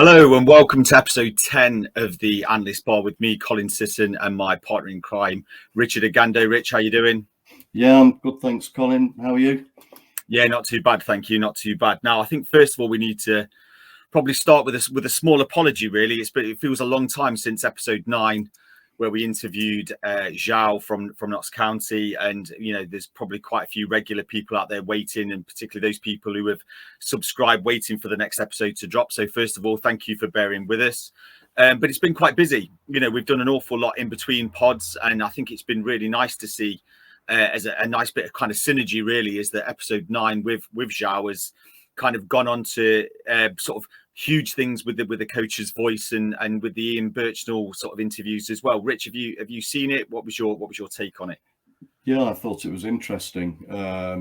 Hello and welcome to episode 10 of the Analysts Bar with me, Colin Sisson, and my partner in crime, Richard Agando. Rich, how you doing? Yeah, I'm good, thanks, Colin. How are you? Yeah, not too bad, thank you. Not too bad. Now, I think first of all we need to probably start with a small apology. Really, it feels a long time since episode 9, where we interviewed Zhao from Notts County, and there's probably quite a few regular people out there waiting, and particularly those people who have subscribed, waiting for the next episode to drop. So first of all, thank you for bearing with us. But it's been quite busy. We've done an awful lot in between pods, and I think it's been really nice to see as a nice bit of kind of synergy. Really, is that episode 9 with Zhao has kind of gone on to sort of huge things with the coach's voice and with the Ian Birchnell sort of interviews as well. Rich, have you seen it? What was your take on it? Yeah, I thought it was interesting. I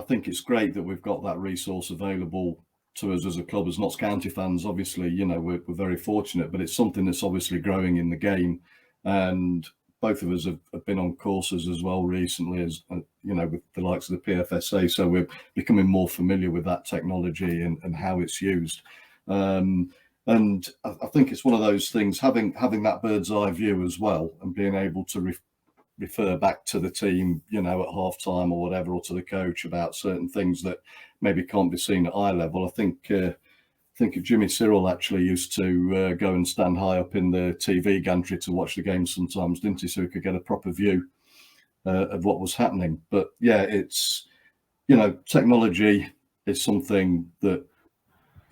think it's great that we've got that resource available to us as a club, as Notts County fans. Obviously, we're very fortunate, but it's something that's obviously growing in the game. And both of us have been on courses as well recently, as with the likes of the PFSA. So we're becoming more familiar with that technology and how it's used. And I think it's one of those things, having that bird's eye view as well, and being able to refer back to the team, at half time or whatever, or to the coach about certain things that maybe can't be seen at eye level. I think Jimmy Cyril actually used to go and stand high up in the TV gantry to watch the games sometimes, didn't he? So he could get a proper view of what was happening. But yeah, it's, technology is something that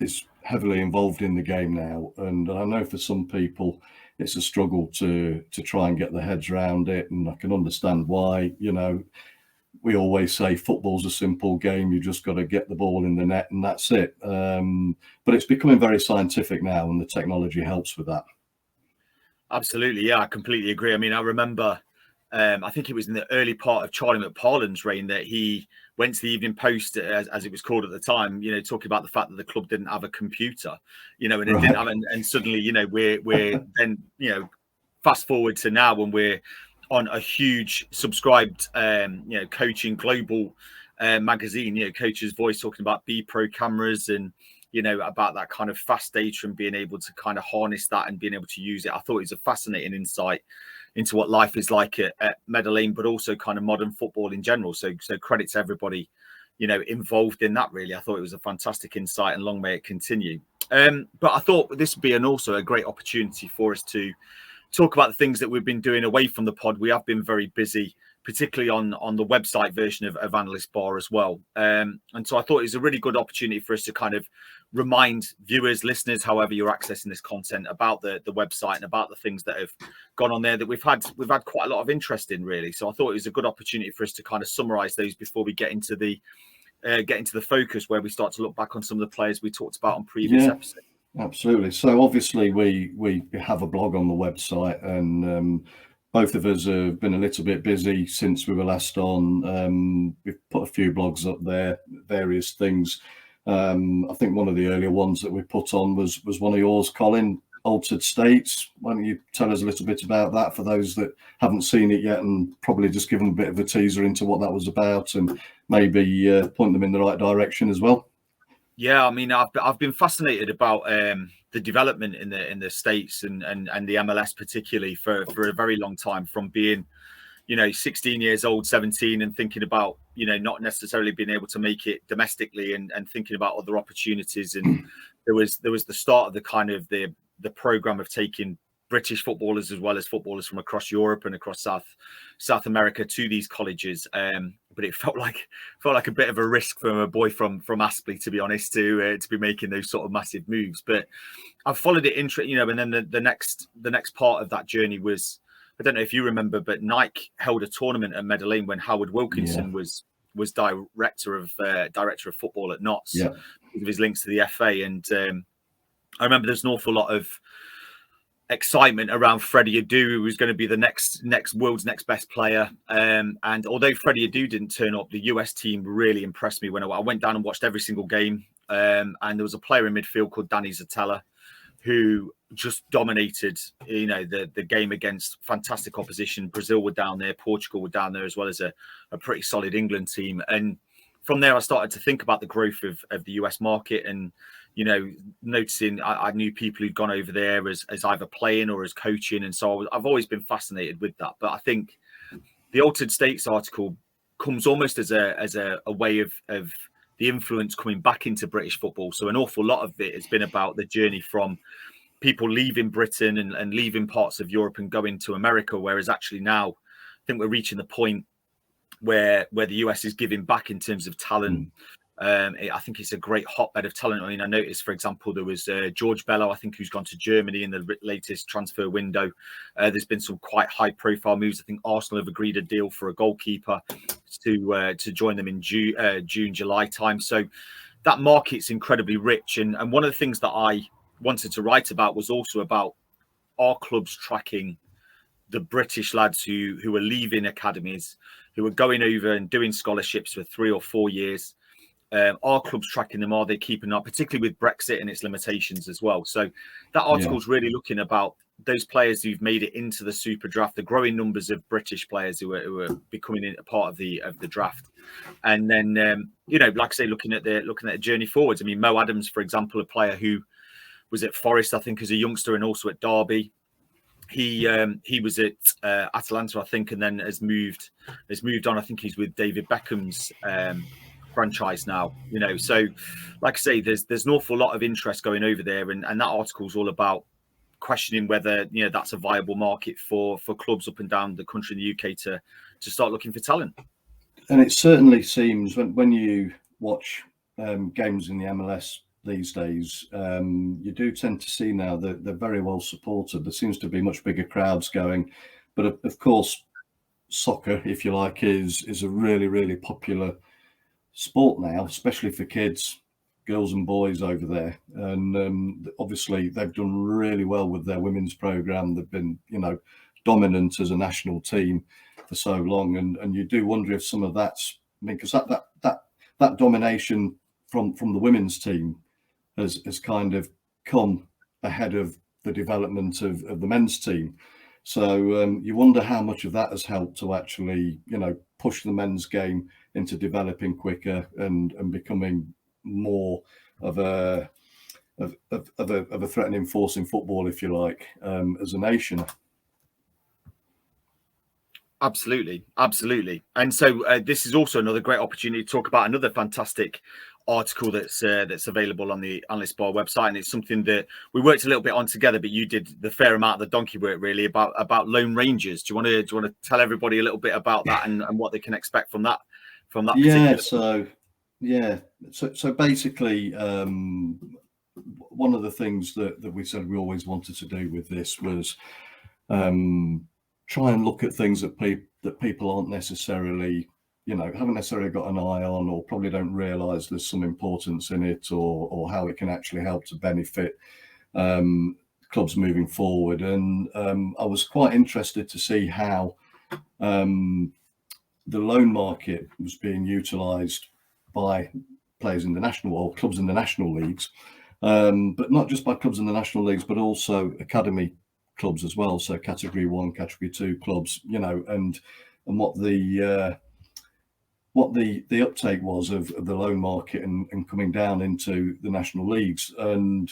is heavily involved in the game now. And I know for some people, it's a struggle to try and get their heads around it. And I can understand why. We always say football's a simple game. You just got to get the ball in the net and that's it. But it's becoming very scientific now, and the technology helps with that. Absolutely. Yeah, I completely agree. I mean, I remember, I think it was in the early part of Charlie McParland's reign that he went to the Evening Post, as it was called at the time, talking about the fact that the club didn't have a computer, and it didn't have, and suddenly, we're then, fast forward to now when we're on a huge subscribed, coaching global magazine, Coach's Voice, talking about B Pro cameras and, about that kind of fast data and being able to kind of harness that and being able to use it. I thought it was a fascinating insight into what life is like at Meadow Lane, but also kind of modern football in general. So credit to everybody, involved in that, really. I thought it was a fantastic insight, and long may it continue. But I thought this would be also a great opportunity for us to talk about the things that we've been doing away from the pod. We have been very busy, particularly on the website version of Analysts Bar as well. And so I thought it was a really good opportunity for us to kind of remind viewers, listeners, however you're accessing this content, about the website and about the things that have gone on there that we've had quite a lot of interest in, really. So I thought it was a good opportunity for us to kind of summarize those before we get into the focus, where we start to look back on some of the players we talked about on previous episodes. Absolutely. So obviously we have a blog on the website, and both of us have been a little bit busy since we were last on. We've put a few blogs up there, various things. I think one of the earlier ones that we put on was one of yours, Colin, Altered States. Why don't you tell us a little bit about that for those that haven't seen it yet, and probably just give them a bit of a teaser into what that was about, and maybe point them in the right direction as well. Yeah, I mean, I've been fascinated about the development in the States and the MLS particularly for a very long time, from being 16 years old, 17, and thinking about not necessarily being able to make it domestically, and thinking about other opportunities. And there was the start of the kind of the program of taking British footballers as well as footballers from across Europe and across South America to these colleges. But it felt like a bit of a risk from a boy from Aspley, to be honest, to be making those sort of massive moves. But I've followed it and then the next part of that journey was, I don't know if you remember, but Nike held a tournament at Meadow Lane when Howard Wilkinson was director of football at Notts, because of his links to the FA. And I remember there's an awful lot of excitement around Freddie Adu, who was going to be the next world's next best player. And although Freddie Adu didn't turn up, the US team really impressed me when I went down and watched every single game. And there was a player in midfield called Danny Zatella, who just dominated, the game against fantastic opposition. Brazil were down there, Portugal were down there, as well as a pretty solid England team. And from there, I started to think about the growth of the US market, and noticing I knew people who'd gone over there as either playing or as coaching, and so I've always been fascinated with that. But I think the Altered States article comes almost as a way of the influence coming back into British football. So an awful lot of it has been about the journey from people leaving Britain and leaving parts of Europe and going to America, whereas actually now I think we're reaching the point where the US is giving back in terms of talent. I think it's a great hotbed of talent. I mean, I noticed, for example, there was George Bello, I think, who's gone to Germany in the latest transfer window. There's been some quite high-profile moves. I think Arsenal have agreed a deal for a goalkeeper to join them in June, July time. So that market's incredibly rich. And one of the things that I wanted to write about was also about our clubs tracking the British lads who are leaving academies, who are going over and doing scholarships for 3 or 4 years. Our clubs tracking them? Are they keeping up, particularly with Brexit and its limitations as well? So that article's really looking about those players who've made it into the super draft, the growing numbers of British players who are becoming a part of the draft, and then like I say, looking at the journey forwards. I mean, Mo Adams, for example, a player who was at Forest, I think, as a youngster, and also at Derby. He was at Atalanta, I think, and then has moved on. I think he's with David Beckham's franchise now. So like I say, there's an awful lot of interest going over there, and that article's all about questioning whether that's a viable market for clubs up and down the country in the UK to start looking for talent. And it certainly seems when you watch games in the MLS these days, you do tend to see now that they're very well supported. There seems to be much bigger crowds going, but of course, soccer, if you like, is a really, really popular sport now, especially for kids, girls and boys over there. And obviously, they've done really well with their women's program. They've been, dominant as a national team for so long, and you do wonder if some of that's, because that domination from the women's team has kind of come ahead of the development of the men's team. So you wonder how much of that has helped to actually, push the men's game into developing quicker and becoming more of a threatening force in football, if you like, as a nation. Absolutely. And so this is also another great opportunity to talk about another fantastic article that's available on the Analysts Bar website, and it's something that we worked a little bit on together, but you did the fair amount of the donkey work really about Lone Rangers. Do you want to tell everybody a little bit about that and what they can expect from that So basically one of the things that we said we always wanted to do with this was try and look at things that people aren't necessarily, haven't necessarily got an eye on, or probably don't realise there's some importance in it, or how it can actually help to benefit clubs moving forward. And I was quite interested to see how the loan market was being utilised by players in the national, or clubs in the national leagues, but not just by clubs in the national leagues, but also academy clubs as well. So category 1, category 2 clubs, and what the uptake was of the loan market and coming down into the national leagues. And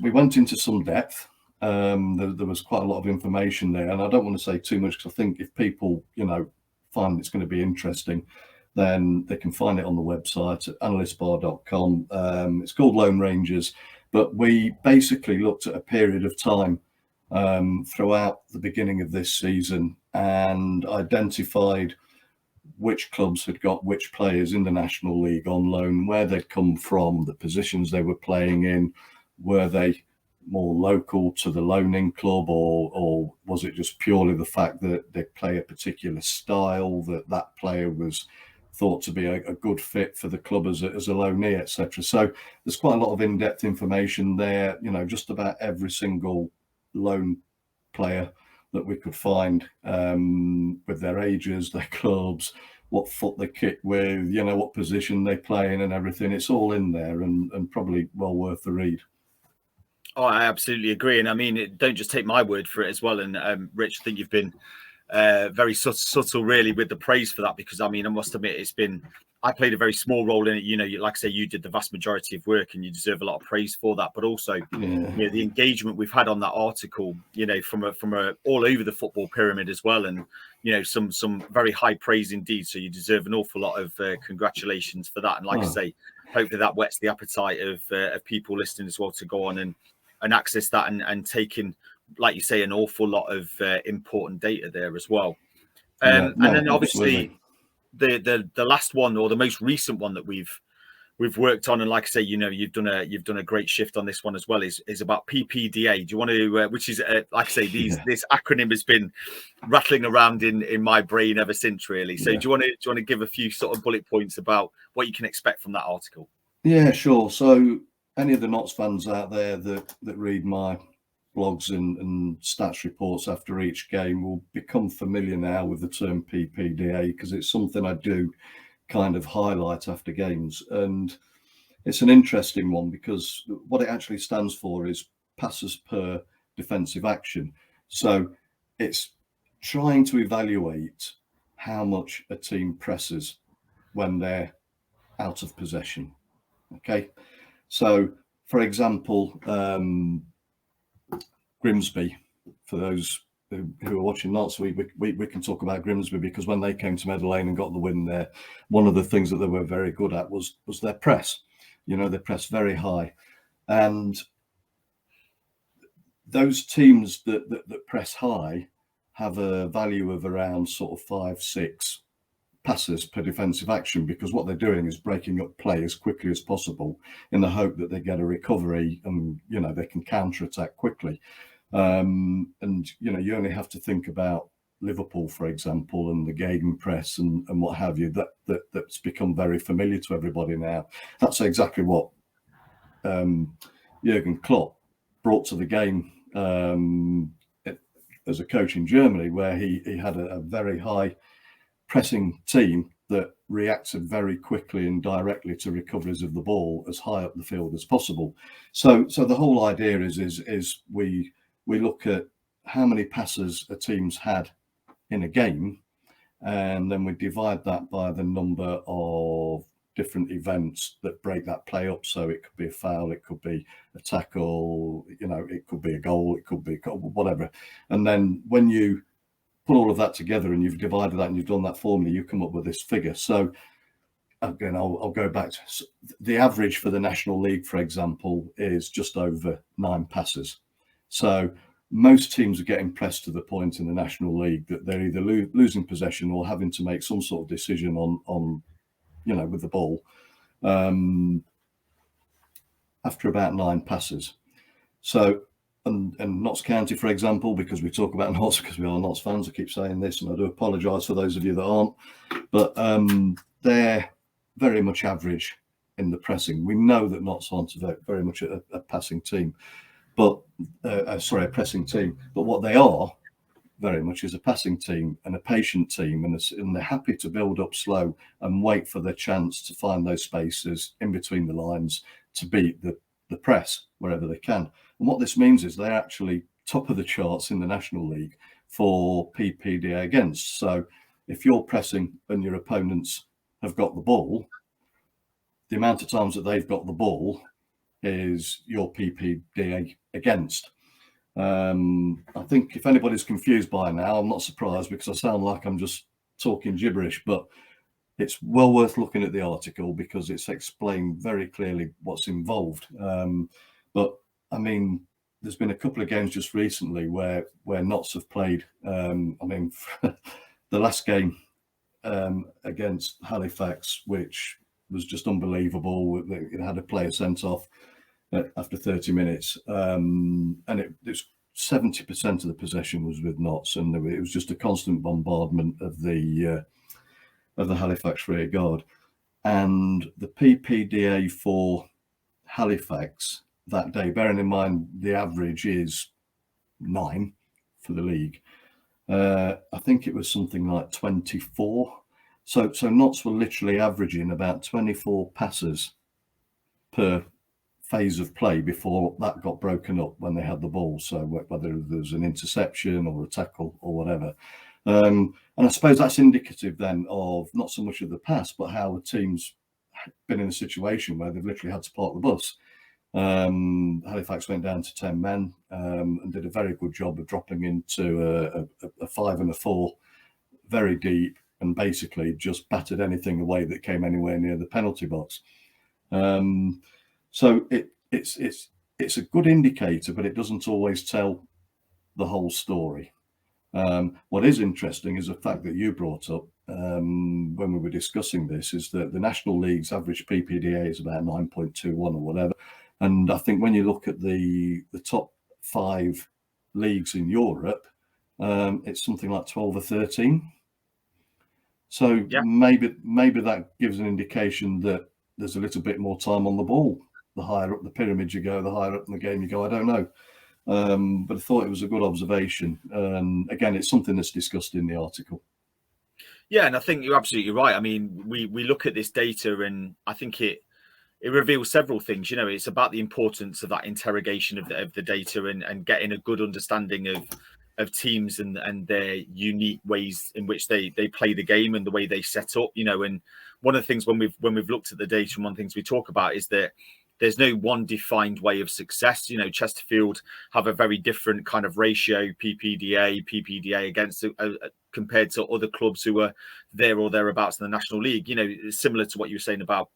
we went into some depth. There was quite a lot of information there, and I don't want to say too much, because I think if people find it's going to be interesting, then they can find it on the website at analystsbar.com. It's called Lone Rangers, but we basically looked at a period of time throughout the beginning of this season and identified which clubs had got which players in the National League on loan, where they'd come from, the positions they were playing in, were they more local to the loaning club, or was it just purely the fact that they play a particular style, that player was thought to be a good fit for the club as a loanee, etc. So there's quite a lot of in-depth information there, just about every single loan player that we could find, with their ages, their clubs, what foot they kick with, what position they play in and everything. It's all in there, and probably well worth the read. Oh, I absolutely agree. And I mean, don't just take my word for it as well. And Rich, I think you've been very subtle really with the praise for that, because I mean, I must admit, I played a very small role in it. You know, like I say, you did the vast majority of work, and you deserve a lot of praise for that. But also, you know, the engagement we've had on that article, you know, from all over the football pyramid as well, and you know, some very high praise indeed. So you deserve an awful lot of congratulations for that. And like I say, hopefully that whets the appetite of people listening as well to go on and access that and taking, like you say, an awful lot of important data there as well. And then obviously the last one, or the most recent one that we've worked on, and like I say, you know, you've done a great shift on this one as well, is about PPDA. Do you want to, which is like I say, this acronym has been rattling around in my brain ever since, really. So do you want to give a few sort of bullet points about what you can expect from that article? Yeah, sure. So any of the Notts fans out there that read my blogs and stats reports after each game will become familiar now with the term PPDA, because it's something I do kind of highlight after games. And it's an interesting one because what it actually stands for is passes per defensive action. So it's trying to evaluate how much a team presses when they're out of possession. Okay, so for example, Grimsby, for those who are watching Notts, we can talk about Grimsby, because when they came to Meadow Lane and got the win there, one of the things that they were very good at was their press. You know, they press very high, and those teams that press high have a value of around sort of 5-6 passes per defensive action, because what they're doing is breaking up play as quickly as possible in the hope that they get a recovery and, you know, they can counter attack quickly. And, you know, you only have to think about Liverpool, for example, and the gegenpress and what have you, that's become very familiar to everybody now. That's exactly what Jurgen Klopp brought to the game as a coach in Germany, where he had a very high pressing team that reacted very quickly and directly to recoveries of the ball as high up the field as possible. So the whole idea is we look at how many passes a team's had in a game, and then we divide that by the number of different events that break that play up. So it could be a foul, it could be a tackle, you know, it could be a goal, it could be whatever. And then when you put all of that together and you've divided that and you've done that formula, you come up with this figure. So again, I'll go back to the average for the National League, for example, is just over 9 passes. So most teams are getting pressed to the point in the National League that they're either losing possession or having to make some sort of decision on you know, with the ball after about 9 passes. So and Notts County, for example, because we talk about Notts because we are Notts fans, I keep saying this, and I do apologise for those of you that aren't, but they're very much average in the pressing. We know that Notts aren't very much a passing team, but a pressing team. But what they are very much is a passing team and a patient team, and they're happy to build up slow and wait for their chance to find those spaces in between the lines to beat the press wherever they can. And what this means is they're actually top of the charts in the National League for PPDA against. So if you're pressing and your opponents have got the ball, the amount of times that they've got the ball is your PPDA against. I think if anybody's confused by now, I'm not surprised, because I sound like I'm just talking gibberish, but it's well worth looking at the article because it's explained very clearly what's involved. But I mean, there's been a couple of games just recently where Notts have played. I mean, the last game against Halifax, which was just unbelievable. It had a player sent off after 30 minutes, and it was 70% of the possession was with Notts, and it was just a constant bombardment of the Halifax rear guard. And the PPDA for Halifax that day, bearing in mind the average is 9 for the league, I think it was something like 24. So Notts were literally averaging about 24 passes per phase of play before that got broken up when they had the ball. So whether there was an interception or a tackle or whatever. And I suppose that's indicative then of not so much of the past, but how the team's been in a situation where they've literally had to park the bus. Halifax went down to 10 men and did a very good job of dropping into a 5 and a 4, very deep, and basically just battered anything away that came anywhere near the penalty box. So it's a good indicator, but it doesn't always tell the whole story. What is interesting is the fact that you brought up when we were discussing this, is that the National League's average PPDA is about 9.21 or whatever. And I think when you look at the top 5 leagues in Europe, it's something like 12 or 13. So maybe that gives an indication that there's a little bit more time on the ball. The higher up the pyramid you go, the higher up in the game you go. I don't know. But I thought it was a good observation. And again, it's something that's discussed in the article. Yeah, and I think you're absolutely right. I mean, we look at this data, and I think it reveals several things. You know, it's about the importance of that interrogation of the data and getting a good understanding of teams and their unique ways in which they play the game and the way they set up. You know, and one of the things when we've looked at the data, and one of the things we talk about is that there's no one defined way of success. You know, Chesterfield have a very different kind of ratio, PPDA against compared to other clubs who are there or thereabouts in the National League. You know, similar to what you were saying about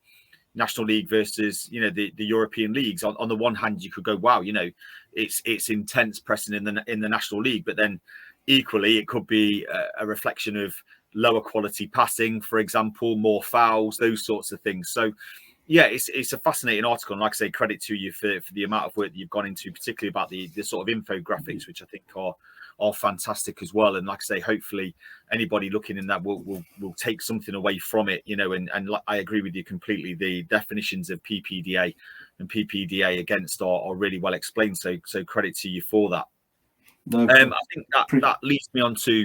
National League versus, you know, the European leagues. On the one hand, you could go, wow, you know, it's intense pressing in the National League, but then equally it could be a reflection of lower quality passing, for example, more fouls, those sorts of things. So yeah, it's a fascinating article, and like I say, credit to you for the amount of work that you've gone into, particularly about the sort of infographics, which I think are fantastic as well. And like I say, hopefully anybody looking in that will take something away from it, you know. And I agree with you completely. The definitions of PPDA and PPDA against are really well explained. So credit to you for that. I think that leads me on to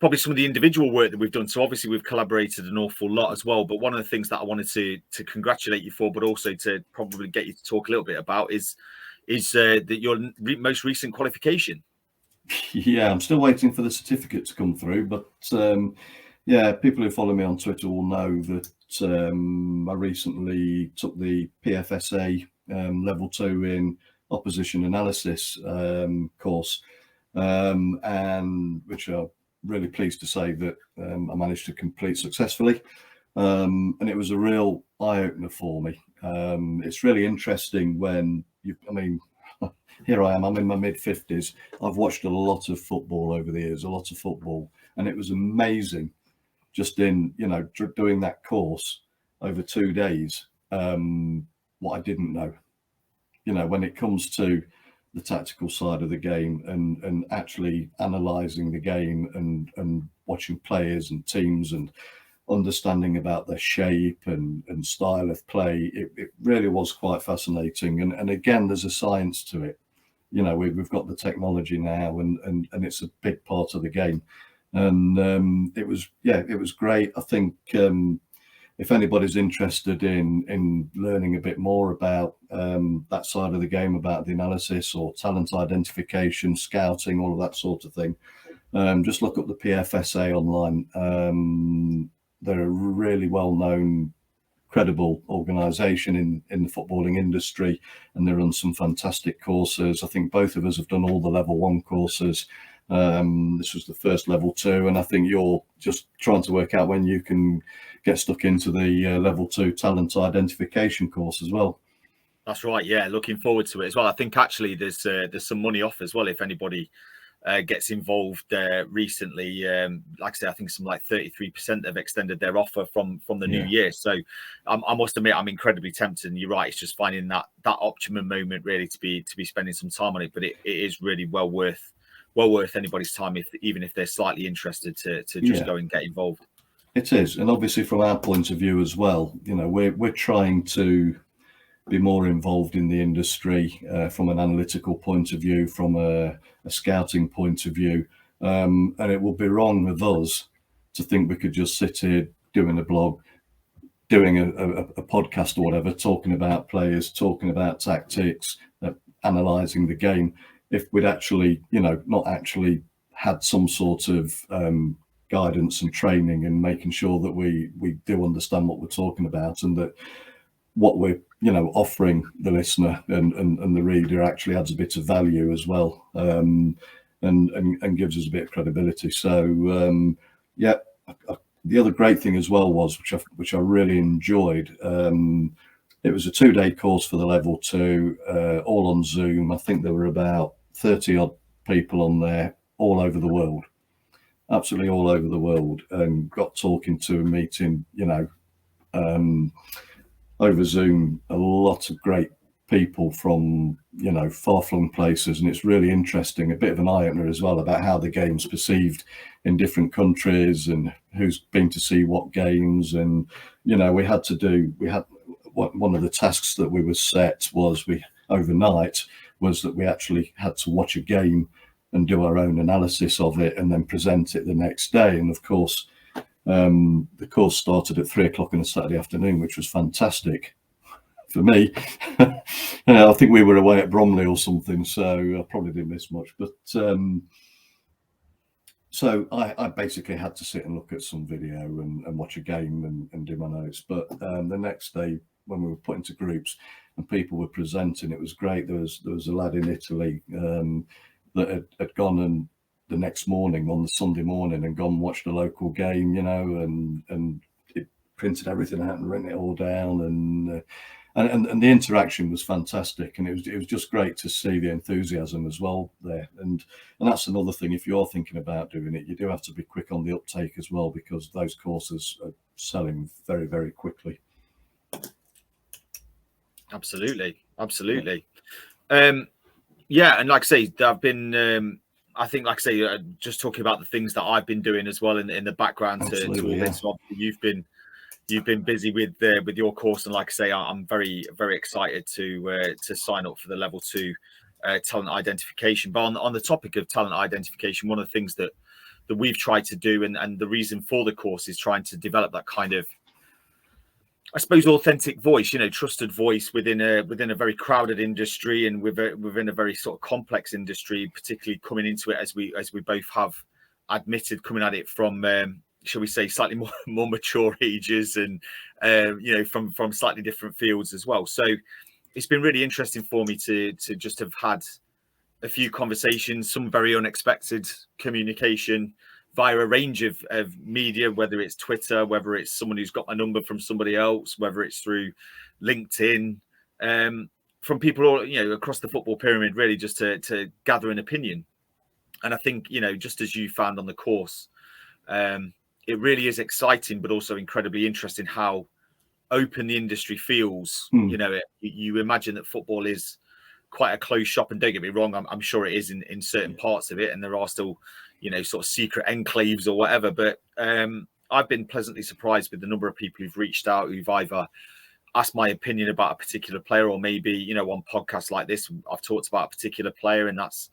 probably some of the individual work that we've done. So obviously we've collaborated an awful lot as well. But one of the things that I wanted to congratulate you for, but also to probably get you to talk a little bit about is that your most recent qualification. Yeah, I'm still waiting for the certificate to come through, but yeah, people who follow me on Twitter will know that I recently took the PFSA level 2 in opposition analysis course, and which I'm really pleased to say that I managed to complete successfully, and it was a real eye-opener for me. It's really interesting when here I am, I'm in my mid-50s. I've watched a lot of football over the years, and it was amazing just in, you know, doing that course over 2 days, what I didn't know, you know, when it comes to the tactical side of the game and actually analysing the game and watching players and teams and understanding about their shape and style of play. It really was quite fascinating. And again, there's a science to it. You know, we've got the technology now, and it's a big part of the game. And it was great. I think if anybody's interested in learning a bit more about that side of the game, about the analysis or talent identification, scouting, all of that sort of thing, just look up the PFSA online. They're a really well-known, credible organisation in the footballing industry, and they run some fantastic courses. I think both of us have done all the level 1 courses. This was the first level 2, and I think you're just trying to work out when you can get stuck into the level 2 talent identification course as well. That's right. Yeah, looking forward to it as well. I think actually there's some money off as well if anybody gets involved recently. Like I say, I think some like 33% have extended their offer from the new year. So I must admit, I'm incredibly tempted. And you're right, it's just finding that optimum moment really to be spending some time on it. But it is really well worth anybody's time, even if they're slightly interested to just go and get involved. It is, and obviously from our point of view as well, you know, we're trying to be more involved in the industry from an analytical point of view, from a scouting point of view, and it would be wrong with us to think we could just sit here doing a blog, doing a podcast or whatever, talking about players, talking about tactics, analysing the game, if we'd actually, you know, not actually had some sort of guidance and training and making sure that we do understand what we're talking about, and that what we're offering the listener and the reader actually adds a bit of value as well, and gives us a bit of credibility. So the other great thing as well was, which I really enjoyed, it was a 2-day course for the level 2, all on Zoom. I think there were about 30 odd people on there, all over the world, absolutely all over the world, and got talking to and meeting, over Zoom, a lot of great people from, far-flung places. And it's really interesting, a bit of an eye-opener as well about how the game's perceived in different countries and who's been to see what games. And, we had one of the tasks that we were set was overnight was that we actually had to watch a game and do our own analysis of it and then present it the next day. And of course, the course started at 3:00 on a Saturday afternoon, which was fantastic for me. I think we were away at Bromley or something, so I probably didn't miss much. But so I basically had to sit and look at some video and watch a game and do my notes. But the next day, when we were put into groups and people were presenting, it was great. There was a lad in Italy that had gone and the next morning, on the Sunday morning, and gone and watched a local game, and it printed everything out and written it all down, and the interaction was fantastic, and it was just great to see the enthusiasm as well there. And that's another thing, if you're thinking about doing it, you do have to be quick on the uptake as well, because those courses are selling very, very quickly. Absolutely. And like I say, I've been I think, like I say, just talking about the things that I've been doing as well in the background to all this. So you've been busy with your course, and like I say, I'm very, very excited to sign up for the level 2 talent identification. But on the topic of talent identification, one of the things that we've tried to do, and the reason for the course, is trying to develop that kind of, I suppose, authentic voice, trusted voice within a very crowded industry, and within a very sort of complex industry, particularly coming into it as we both have admitted, coming at it from shall we say slightly more mature ages, and from slightly different fields as well. So it's been really interesting for me to just have had a few conversations, some very unexpected communication via a range of media, whether it's Twitter, whether it's someone who's got my number from somebody else, whether it's through LinkedIn, from people all, across the football pyramid, really, just to gather an opinion. And I think, just as you found on the course, it really is exciting, but also incredibly interesting how open the industry feels. You imagine that football is quite a closed shop, and don't get me wrong, I'm sure it is in certain parts of it, and there are still sort of secret enclaves or whatever, but I've been pleasantly surprised with the number of people who've reached out, who've either asked my opinion about a particular player, or maybe on podcasts like this I've talked about a particular player, and that's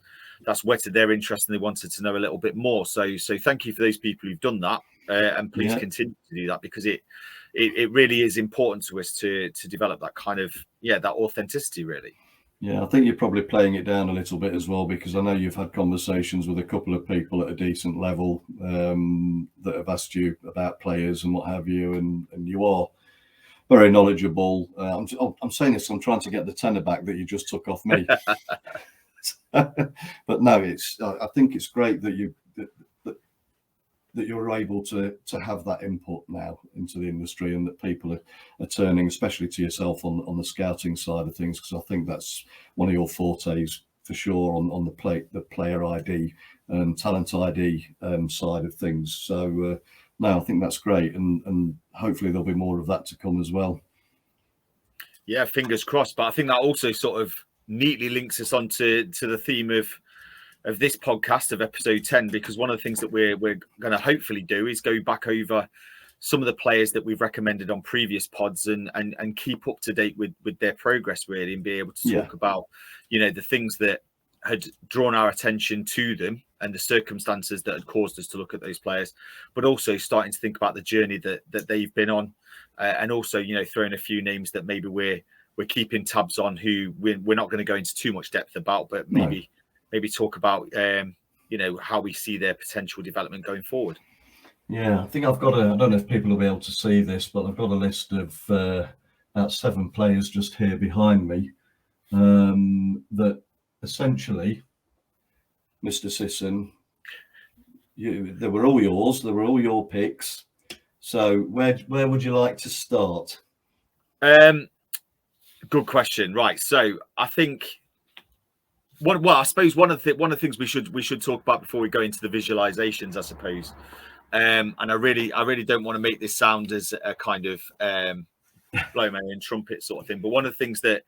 whetted their interest and they wanted to know a little bit more. So thank you for those people who've done that, and please continue to do that, because it really is important to us to develop that kind of that authenticity, really. Yeah, I think you're probably playing it down a little bit as well, because I know you've had conversations with a couple of people at a decent level that have asked you about players and what have you, and you are very knowledgeable. I'm saying this, I'm trying to get the tenner back that you just took off me. But no, I think it's great that that you're able to have that input now into the industry, and that people are turning, especially to yourself, on the scouting side of things, because I think that's one of your fortes for sure, on the player ID and talent ID side of things. So no, I think that's great, and hopefully there'll be more of that to come as well. Yeah, fingers crossed. But I think that also sort of neatly links us on to the theme of this podcast, of episode 10, because one of the things that we're going to hopefully do is go back over some of the players that we've recommended on previous pods, and keep up to date with their progress, really, and be able to talk about the things that had drawn our attention to them and the circumstances that had caused us to look at those players, but also starting to think about the journey that they've been on, and also throwing a few names that maybe we're keeping tabs on, who we're not going to go into too much depth about, but maybe talk about how we see their potential development going forward. Yeah, I think I've got I don't know if people will be able to see this, but I've got a list of about 7 players just here behind me that essentially, Mr. Sisson, they were all yours. They were all your picks. So where would you like to start? Good question. Right. So I think I suppose one of the things we should talk about before we go into the visualizations, I suppose. And I really don't want to make this sound as a kind of blow my own trumpet sort of thing. But one of the things that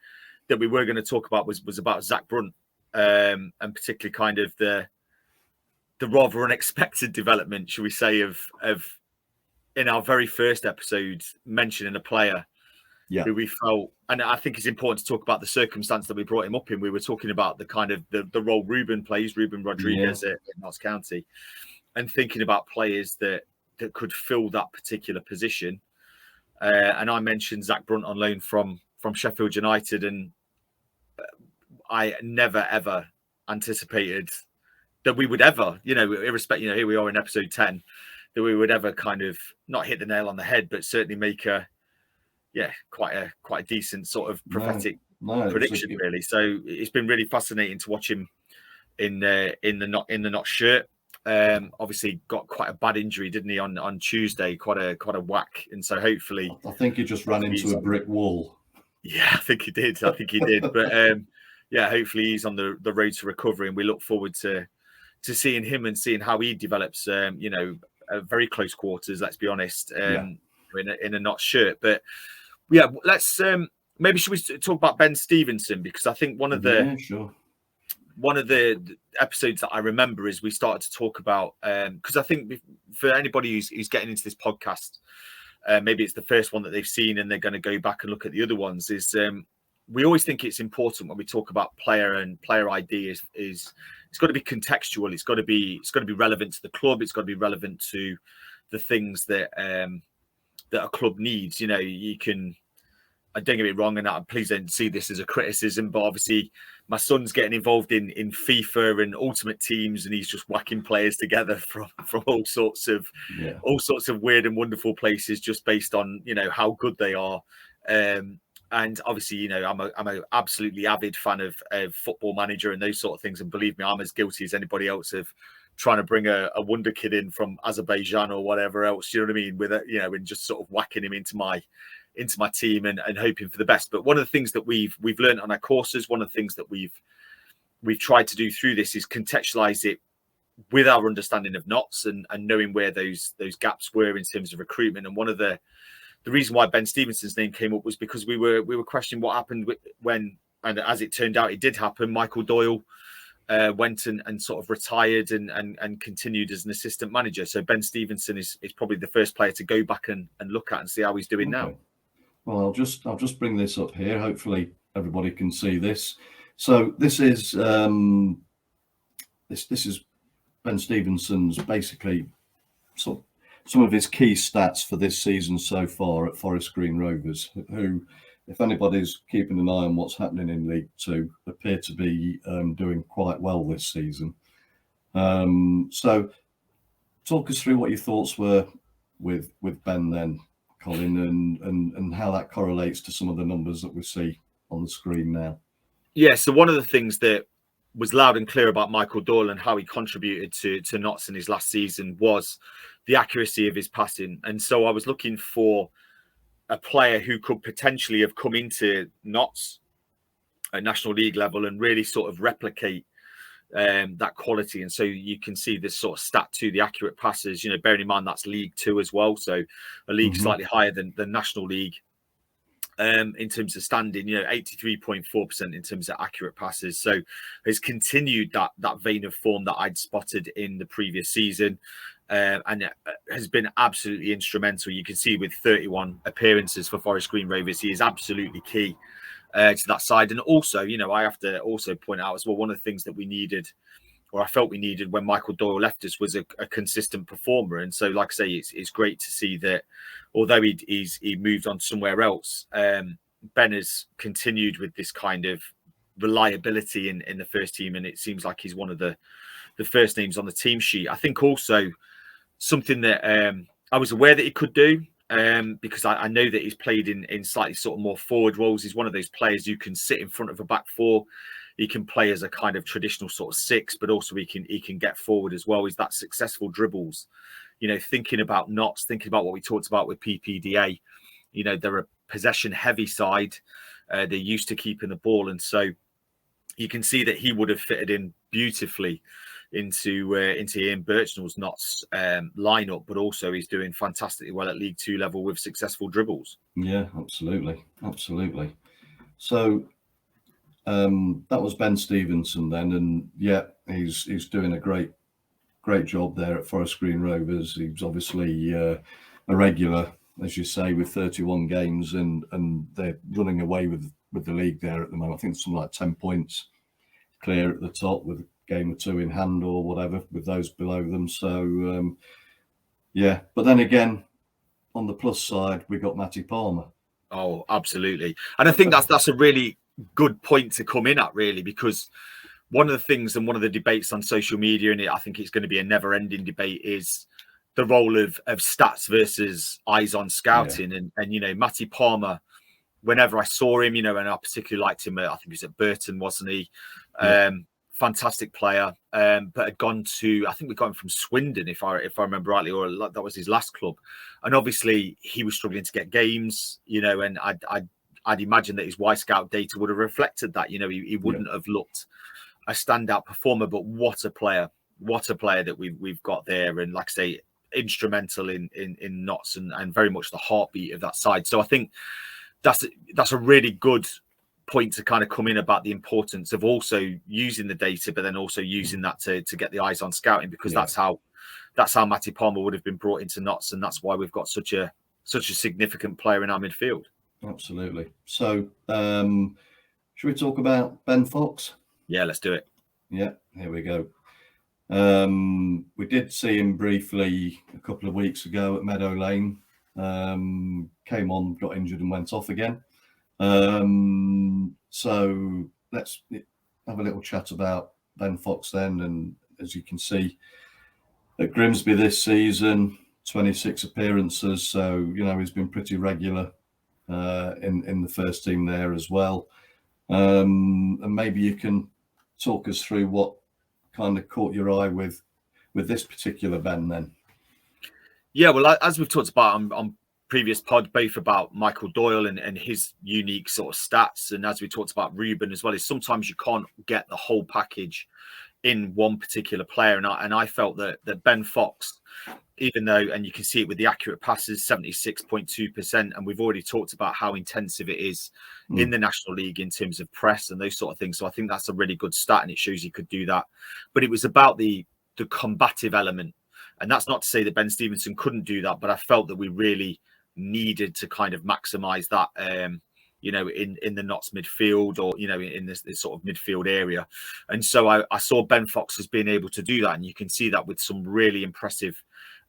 we were going to talk about was about Zach Brunt, and particularly kind of the rather unexpected development, shall we say, of in our very first episode mentioning a player who we felt, and I think it's important to talk about the circumstance that we brought him up in. We were talking about the kind of the role Ruben plays, Ruben Rodriguez at Notts County, and thinking about players that could fill that particular position. And I mentioned Zach Brunt on loan from Sheffield United, and I never ever anticipated that we would ever, irrespective, here we are in episode 10, that we would ever kind of not hit the nail on the head, but certainly make quite a decent sort of prophetic prediction, really. So it's been really fascinating to watch him in the Notts shirt. Obviously got quite a bad injury, didn't he, on Tuesday? Quite a whack, and so hopefully, I think he just ran into a brick wall. Yeah, I think he did. But hopefully he's on the road to recovery, and we look forward to seeing him and seeing how he develops. Very close quarters. Let's be honest. In a Notts shirt, but yeah, let's maybe should we talk about Ben Stevenson, because I think one of the episodes that I remember is we started to talk about, because I think for anybody who's getting into this podcast, maybe it's the first one that they've seen and they're going to go back and look at the other ones, is we always think it's important when we talk about player ID is it's got to be contextual. It's got to be relevant to the club. It's got to be relevant to the things that a club needs. You can, don't get me wrong, and please don't see this as a criticism, but obviously my son's getting involved in FIFA and Ultimate Teams, and he's just whacking players together from all sorts of weird and wonderful places, just based on how good they are. And obviously, I'm a absolutely avid fan of Football Manager and those sort of things, and believe me, I'm as guilty as anybody else of trying to bring a wonder kid in from Azerbaijan or whatever else, you know what I mean, with and just sort of whacking him into my team and hoping for the best. But one of the things that we've learned on our courses, one of the things that we've tried to do through this is contextualize it with our understanding of Notts and knowing where those gaps were in terms of recruitment. And one of the reason why Ben Stevenson's name came up was because we were questioning what happened when, and as it turned out, it did happen. Michael Doyle went and sort of retired and continued as an assistant manager. So Ben Stevenson is probably the first player to go back and look at and see how he's doing now. Well, I'll just bring this up here. Hopefully everybody can see this. So this is this is Ben Stevenson's basically sort of some of his key stats for this season so far at Forest Green Rovers, who, if anybody's keeping an eye on what's happening in League Two, appear to be doing quite well this season. So talk us through what your thoughts were with Ben then, Colin, and how that correlates to some of the numbers that we see on the screen now. Yeah, so one of the things that was loud and clear about Michael Doyle and how he contributed to Notts in his last season was the accuracy of his passing. And so I was looking for a player who could potentially have come into Notts at National League level and really sort of replicate that quality. And so you can see this sort of stat to the accurate passes, bearing in mind that's League Two as well. So a league slightly higher than the National League. In terms of standing, 83.4% in terms of accurate passes. So has continued that vein of form that I'd spotted in the previous season, and has been absolutely instrumental. You can see with 31 appearances for Forest Green Rovers, he is absolutely key to that side. And also, I have to also point out as well, one of the things that we needed, or I felt we needed when Michael Doyle left us, was a consistent performer. And so, like I say, it's great to see that although he moved on somewhere else, Ben has continued with this kind of reliability in the first team. And it seems like he's one of the the first names on the team sheet. I think also something that I was aware that he could do, because I know that he's played in slightly sort of more forward roles. He's one of those players who can sit in front of a back four. He can play as a kind of traditional sort of six, but also he can get forward as well. He's that successful dribbles. Thinking about Notts, thinking about what we talked about with PPDA. They're a possession heavy side. They're used to keeping the ball, and so you can see that he would have fitted in beautifully into Ian Birchnell's Notts lineup, but also he's doing fantastically well at League Two level with successful dribbles. Yeah, absolutely. So that was Ben Stevenson then, and yeah, he's doing a great job there at Forest Green Rovers. He's obviously a regular, as you say, with 31 games, and they're running away with the league there at the moment. I think it's something like 10 points clear at the top with a game or two in hand or whatever with those below them. So yeah, but then again, on the plus side, we got Matty Palmer. Oh, absolutely. And I think that's a really good point to come in at, really, because one of the things and one of the debates on social media, and I think it's going to be a never-ending debate, is the role of stats versus eyes on scouting. Yeah. And Matty Palmer, whenever I saw him, and I particularly liked him, I think he was at Burton, wasn't he? Yeah. Fantastic player, but had gone to, I think we got him from Swindon, if I remember rightly, or that was his last club. And obviously he was struggling to get games, and I'd imagine that his Y-Scout data would have reflected that. He wouldn't have looked a standout performer, but what a player that we've got there. And like I say, instrumental in Notts and very much the heartbeat of that side. So I think that's a really good point to kind of come in about the importance of also using the data, but then also using that to get the eyes on scouting, because that's how Matty Palmer would have been brought into Notts, and that's why we've got such a significant player in our midfield. Absolutely. So should we talk about Ben Fox? Yeah, let's do it. Yeah, here we go. We did see him briefly a couple of weeks ago at Meadow Lane. Came on, got injured and went off again. So let's have a little chat about Ben Fox then. And as you can see, at Grimsby this season, 26 appearances. So, he's been pretty regular in the first team there as well. And maybe you can talk us through what kind of caught your eye with this particular Ben then. Yeah, well, as we've talked about on previous pod, both about Michael Doyle and his unique sort of stats, and as we talked about Ruben as well, is sometimes you can't get the whole package in one particular player, and I felt that Ben Fox, even though, and you can see it with the accurate passes, 76.2%, and we've already talked about how intensive it is in the National League in terms of press and those sort of things. So I think that's a really good stat, and it shows he could do that. But it was about the combative element, and that's not to say that Ben Stevenson couldn't do that, but I felt that we really needed to kind of maximize that, in the Notts midfield, or in this sort of midfield area. And so I saw Ben Fox as being able to do that, and you can see that with some really impressive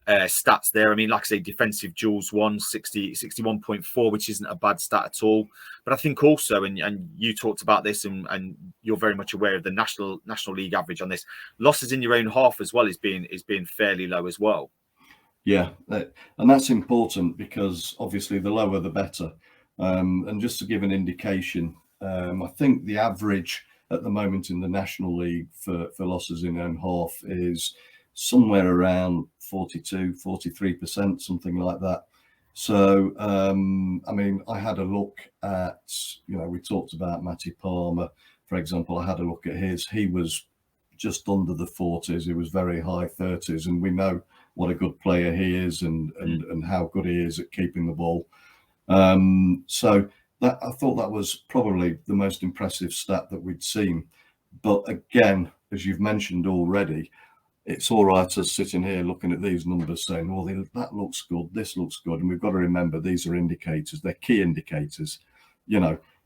stats there. I mean, like I say, defensive duels won 61.4, which isn't a bad stat at all. But I think also, and you talked about this, and you're very much aware of the National League average on this, losses in your own half as well is being fairly low as well. Yeah, and that's important, because obviously the lower the better. And just to give an indication, I think the average at the moment in the National League for losses in own half is somewhere around 43%, something like that. So, I mean, I had a look at, we talked about Matty Palmer, for example. I had a look at his. He was just under the 40s. He was very high 30s, and we know what a good player he is and how good he is at keeping the ball. So that, I thought that was probably the most impressive stat that we'd seen. But again, as you've mentioned already, it's all right us sitting here looking at these numbers saying, well, that looks good, this looks good. And we've got to remember, these are indicators, they're key indicators.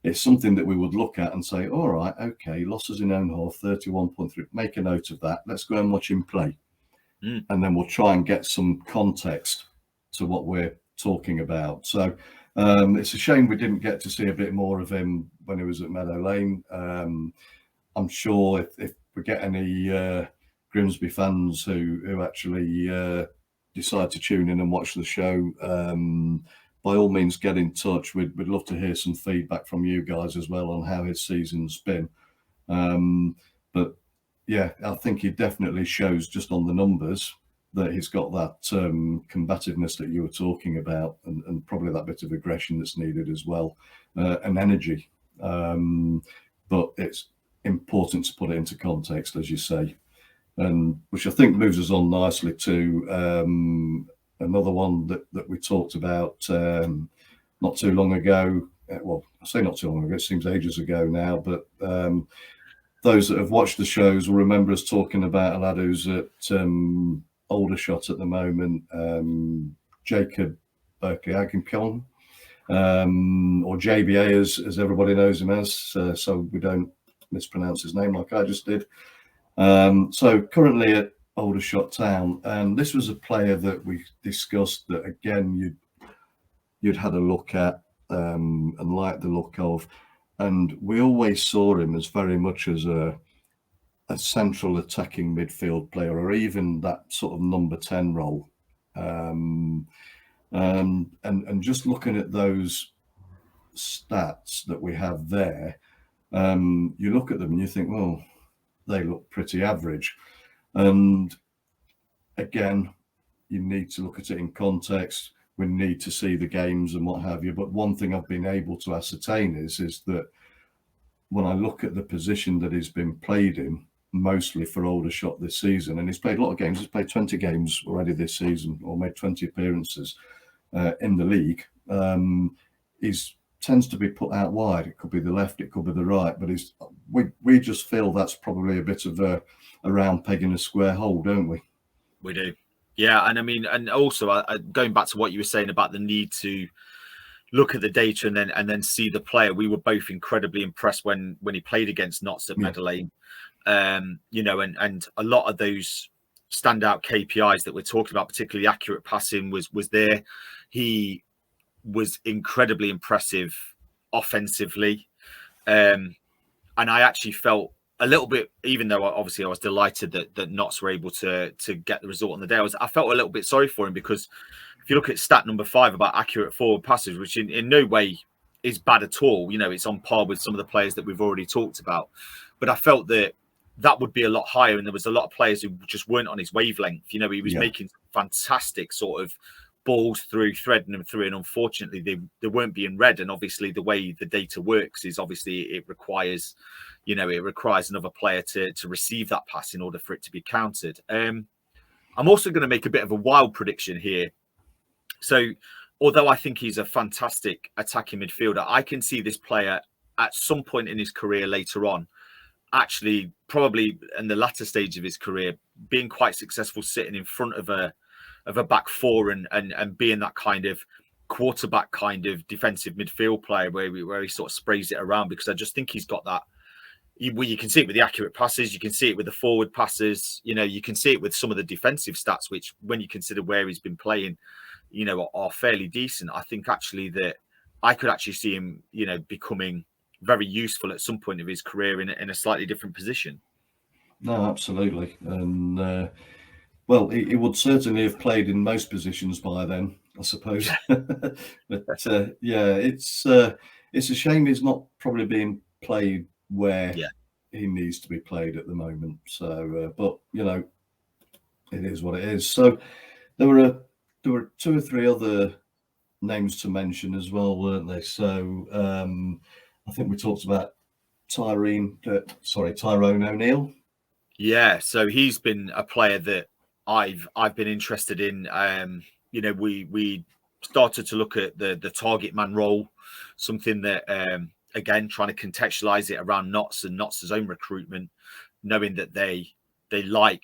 It's something that we would look at and say, all right, okay, losses in own half, 31.3, make a note of that. Let's go and watch him play. And then we'll try and get some context to what we're talking about. So it's a shame we didn't get to see a bit more of him when he was at Meadow Lane. I'm sure if we get any Grimsby fans who actually decide to tune in and watch the show, by all means get in touch. We'd love to hear some feedback from you guys as well on how his season's been. But yeah, I think he definitely shows just on the numbers that he's got that combativeness that you were talking about, and probably that bit of aggression that's needed as well, and energy. But it's important to put it into context, as you say, and which I think moves us on nicely to another one that we talked about not too long ago. Well, I say not too long ago, it seems ages ago now, but those that have watched the shows will remember us talking about a lad who's at Aldershot at the moment, Jacob Berkeley Aginkeln, or JBA as everybody knows him as, so we don't mispronounce his name like I just did. So currently at Aldershot Town, and this was a player that we discussed that again you'd had a look at and liked the look of, and we always saw him as very much as a central attacking midfield player, or even that sort of number 10 role. And just looking at those stats that we have there, you look at them and you think, well, they look pretty average. And again, you need to look at it in context. We need to see the games and what have you. But one thing I've been able to ascertain is that when I look at the position that he's been played in, mostly for Aldershot this season, and he's played a lot of games. He's played 20 games already this season, or made 20 appearances in the league. He tends to be put out wide. It could be the left, it could be the right, but we just feel that's probably a bit of a round peg in a square hole, don't we? We do. Yeah, and I mean, and also going back to what you were saying about the need to look at the data and then see the player. We were both incredibly impressed when he played against Notts at Meadow Lane. You know, and a lot of those standout KPIs that we're talking about, particularly accurate passing, was there. He was incredibly impressive offensively, and I actually felt a little bit, even though obviously I was delighted that Notts were able to get the result on the day, I felt a little bit sorry for him, because if you look at stat number 5 about accurate forward passes, which in no way is bad at all, you know, it's on par with some of the players that we've already talked about, but I felt that would be a lot higher, and there was a lot of players who just weren't on his wavelength. You know, he was making fantastic sort of balls through, threading them through, and unfortunately they weren't being read. And obviously the way the data works is obviously it requires another player to receive that pass in order for it to be counted. I'm also going to make a bit of a wild prediction here. So although I think he's a fantastic attacking midfielder, I can see this player at some point in his career later on, actually probably in the latter stage of his career, being quite successful sitting in front of a back four and being that kind of quarterback kind of defensive midfield player where he sort of sprays it around, because I just think he's got that. You can see it with the accurate passes, you can see it with the forward passes, you know, you can see it with some of the defensive stats, which when you consider where he's been playing, you know, are fairly decent. I think actually that I could actually see him, you know, becoming very useful at some point of his career in a slightly different position. No, absolutely. And well, he would certainly have played in most positions by then, I suppose. But yeah, it's a shame he's not probably being played where he needs to be played at the moment. So, but you know, it is what it is. So there were 2 or 3 other names to mention as well, weren't they? So I think we talked about Tyrone O'Neill. Yeah, so he's been a player that I've been interested in. You know, we started to look at the target man role, something that again, trying to contextualize it around Notts and Notts' own recruitment, knowing that they like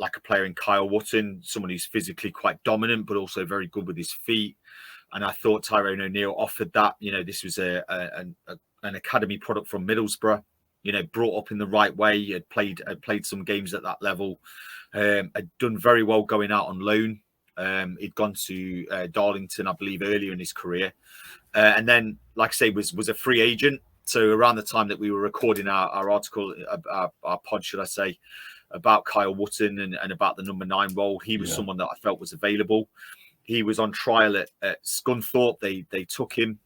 a player in Kyle Wotton, someone who's physically quite dominant but also very good with his feet. And I thought Tyrone O'Neill offered that. You know, this was an academy product from Middlesbrough, you know, brought up in the right way, had played some games at that level, had done very well going out on loan. He'd gone to Darlington, I believe, earlier in his career. And then, like I say, was a free agent. So around the time that we were recording our article, our pod, should I say, about Kyle Wootton and about the number 9 role. He was someone that I felt was available. He was on trial at Scunthorpe. They took him.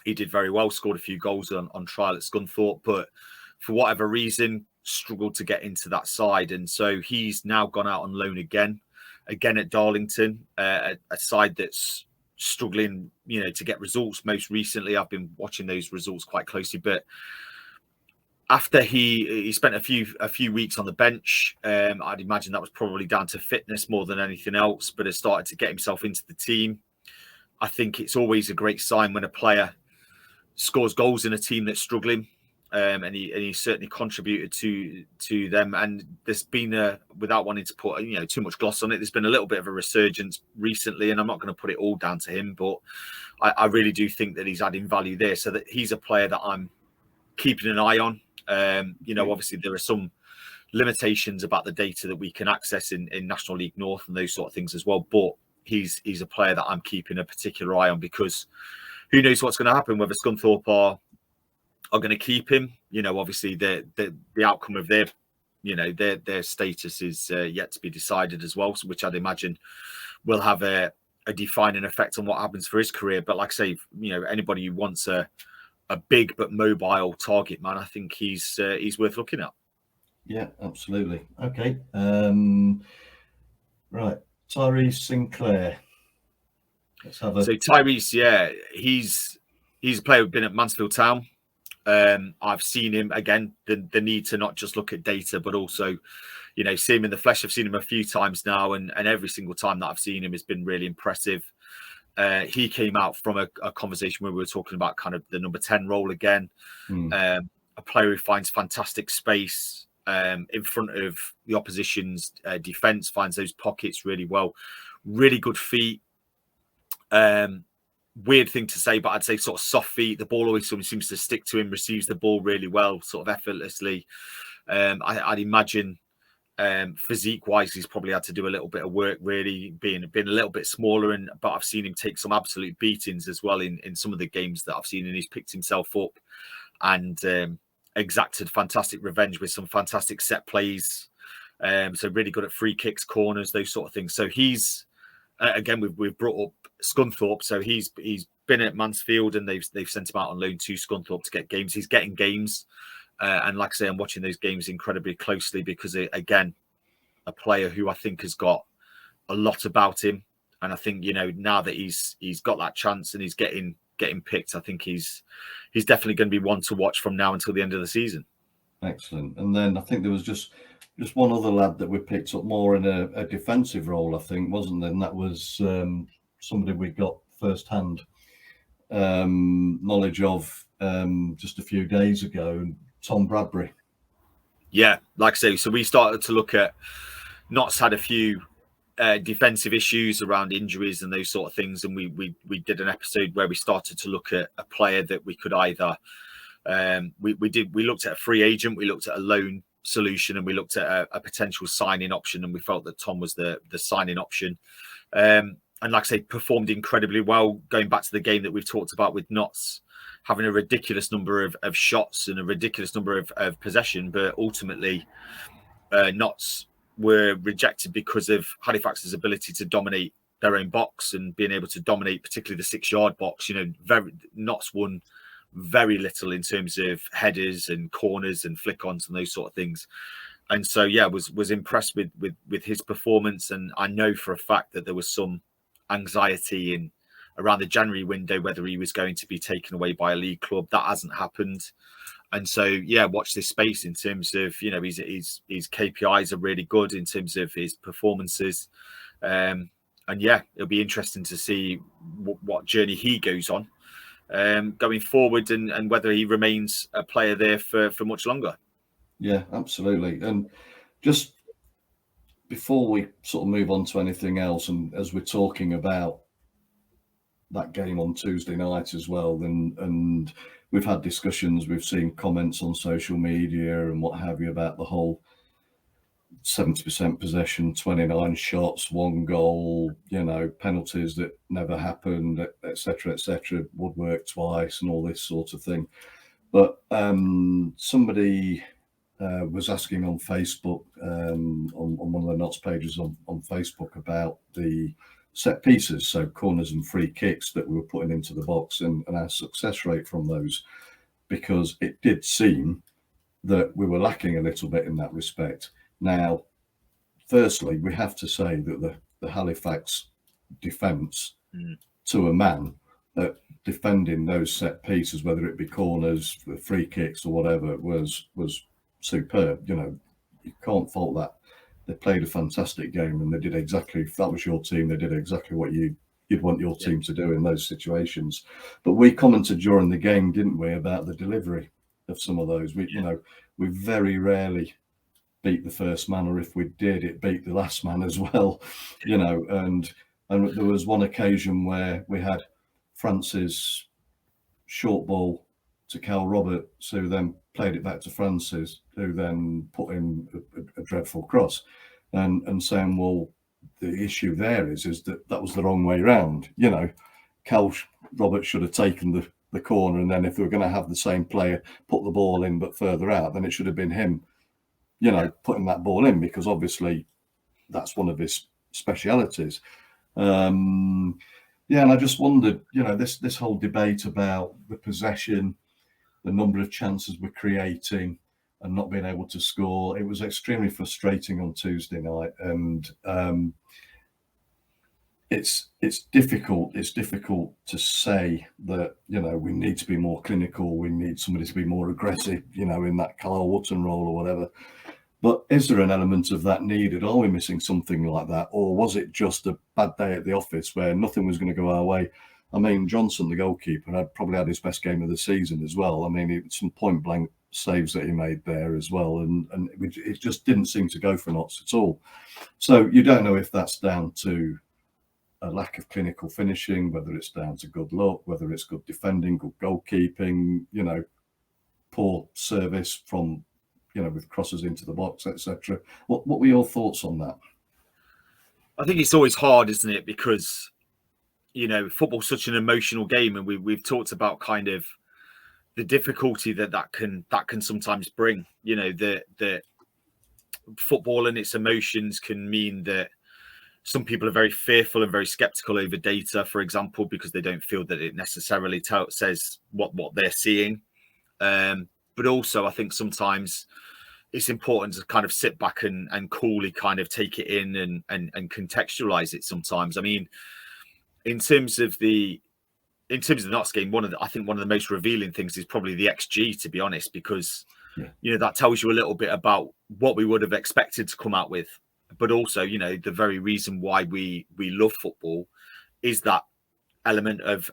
He did very well, scored a few goals on trial at Scunthorpe, but for whatever reason, struggled to get into that side. And so he's now gone out on loan again at Darlington, a side that's struggling, to get results. Most recently, I've been watching those results quite closely, but after he spent a few weeks on the bench, I'd imagine that was probably down to fitness more than anything else, but has started to get himself into the team. I think it's always a great sign when a player scores goals in a team that's struggling, and he certainly contributed to them. And there's been without wanting to put too much gloss on it, there's been a little bit of a resurgence recently, and I'm not going to put it all down to him, but I really do think that he's adding value there, so that he's a player that I'm keeping an eye on. Obviously there are some limitations about the data that we can access in National League North and those sort of things as well, but he's a player that I'm keeping a particular eye on, because who knows what's going to happen, whether Scunthorpe are going to keep him. Obviously the outcome of their status is yet to be decided as well, which I'd imagine will have a defining effect on what happens for his career. But like I say, anybody who wants a big but mobile target man, I think he's worth looking at. Yeah, absolutely. Okay. Right. Tyrese Sinclair. Let's have a... So Tyrese, he's a player who's been at Mansfield Town. I've seen him, again, the need to not just look at data, but also, see him in the flesh. I've seen him a few times now, and every single time that I've seen him has been really impressive. He came out from a conversation where we were talking about kind of the number 10 role again. A player who finds fantastic space in front of the opposition's defence, finds those pockets really well. Really good feet. Weird thing to say, but I'd say sort of soft feet. The ball always seems to stick to him, receives the ball really well, sort of effortlessly. I'd imagine physique-wise, he's probably had to do a little bit of work, really, being a little bit smaller. But I've seen him take some absolute beatings as well in some of the games that I've seen, and he's picked himself up and exacted fantastic revenge with some fantastic set plays. So really good at free kicks, corners, those sort of things. So he's again, we've brought up Scunthorpe, so he's been at Mansfield, and they've sent him out on loan to Scunthorpe to get games. He's getting games. And like I say, I'm watching those games incredibly closely because, again, a player who I think has got a lot about him. And I think, now that he's got that chance and he's getting picked, I think he's definitely going to be one to watch from now until the end of the season. Excellent. And then I think there was just one other lad that we picked up more in a defensive role, I think, wasn't there? And that was somebody we got first-hand knowledge of just a few days ago, Tom Bradbury. Yeah, like I say, so we started to look at, Notts had a few defensive issues around injuries and those sort of things, and we did an episode where we started to look at a player that we could either we looked at a free agent, we looked at a loan solution, and we looked at a potential signing option, and we felt that Tom was the signing option. And like I say, performed incredibly well, going back to the game that we've talked about with Notts, having a ridiculous number of shots and a ridiculous number of possession, but ultimately Notts were rejected because of Halifax's ability to dominate their own box and being able to dominate particularly the 6-yard box. Notts won very little in terms of headers and corners and flick-ons and those sort of things. And so, was impressed with his performance. And I know for a fact that there was some anxiety around the January window whether he was going to be taken away by a league club. That hasn't happened. And so, watch this space in terms of, his KPIs are really good in terms of his performances. And it'll be interesting to see what journey he goes on going forward, and whether he remains a player there for much longer. Yeah, absolutely. And just before we sort of move on to anything else, and as we're talking about that game on Tuesday night as well, and we've had discussions, we've seen comments on social media and what have you about the whole 70% possession, 29 shots, 1 goal, penalties that never happened, etc., Woodwork twice and all this sort of thing. But somebody was asking on Facebook, on one of the Knots pages on Facebook, about the set pieces, so corners and free kicks that we were putting into the box, and our success rate from those, because it did seem that we were lacking a little bit in that respect. Now, firstly, we have to say that the Halifax defence to a man at defending those set pieces, whether it be corners, free kicks, or whatever, was superb. You know, you can't fault that. They played a fantastic game, and they did exactly, if that was your team, they did exactly what you'd want your team to do in those situations. But we commented during the game, didn't we, about the delivery of some of those. You know, we very rarely beat the first man, or if we did, it beat the last man as well. You know, and there was one occasion where we had Francis short ball to Cal Roberts, who then played it back to Francis, who then put in a dreadful cross, and saying, well, the issue there is that was the wrong way round. You know, Cal Roberts should have taken the corner, and then if they were going to have the same player put the ball in but further out, then it should have been him, you know, putting that ball in, because obviously that's one of his specialities. Yeah, and I just wondered, you know, this whole debate about the possession, the number of chances we're creating and not being able to score. It was extremely frustrating on Tuesday night, and it's difficult. It's difficult to say that, you know, we need to be more clinical. We need somebody to be more aggressive, you know, in that Carl Wootton role or whatever. But is there an element of that needed? Are we missing something like that? Or was it just a bad day at the office where nothing was going to go our way? I mean, Johnson, the goalkeeper, had probably had his best game of the season as well. I mean, some point blank saves that he made there as well. And it just didn't seem to go for Notts at all. So you don't know if that's down to a lack of clinical finishing, whether it's down to good luck, whether it's good defending, good goalkeeping, you know, poor service from, you know, with crosses into the box, etc. What were your thoughts on that? I think it's always hard, isn't it? Because, you know, football's such an emotional game, and we've talked about kind of the difficulty that can sometimes bring. You know, the football and its emotions can mean that some people are very fearful and very skeptical over data, for example, because they don't feel that it necessarily says what they're seeing. But also, I think sometimes it's important to kind of sit back and coolly kind of take it in and contextualize it sometimes. I mean, in terms of the Notts game, I think one of the most revealing things is probably the XG, to be honest, because you know, that tells you a little bit about what we would have expected to come out with, but also, you know, the very reason why we love football is that element of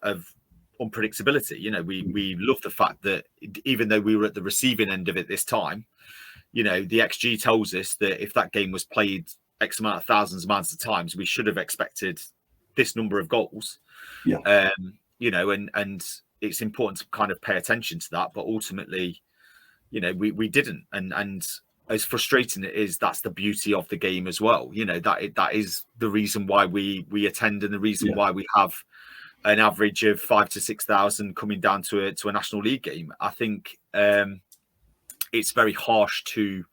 unpredictability. You know, we love the fact that even though we were at the receiving end of it this time, you know, the XG tells us that if that game was played X amount of thousands of amounts of times, we should have expected this number of goals. Yeah. You know, and it's important to kind of pay attention to that. But ultimately, you know, we didn't. And as frustrating it is, that's the beauty of the game as well. You know, that is the reason why we attend, and the reason why we have an average of 5,000 to 6,000 coming down to a National League game. I think it's very harsh to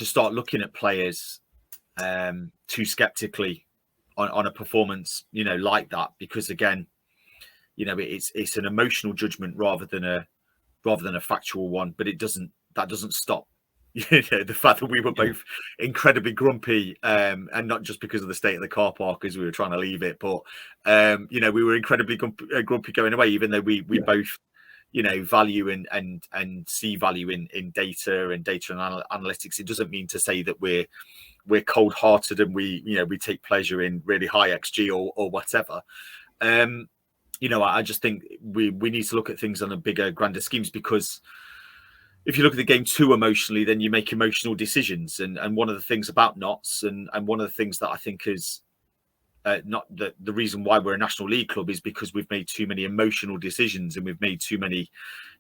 start looking at players too skeptically on a performance, you know, like that, because again, you know, it's an emotional judgment rather than a factual one. But that doesn't stop, you know, the fact that we were both incredibly grumpy, and not just because of the state of the car park as we were trying to leave it, but you know, we were incredibly grumpy going away, even though we both, you know, value and see value in data and analytics. It doesn't mean to say that we're cold-hearted and we take pleasure in really high XG or whatever. You know, I just think we need to look at things on a bigger, grander schemes, because if you look at the game too emotionally, then you make emotional decisions. And one of the things about Notts, and one of the things that I think is not the reason why we're a National League club, is because we've made too many emotional decisions, and we've made too many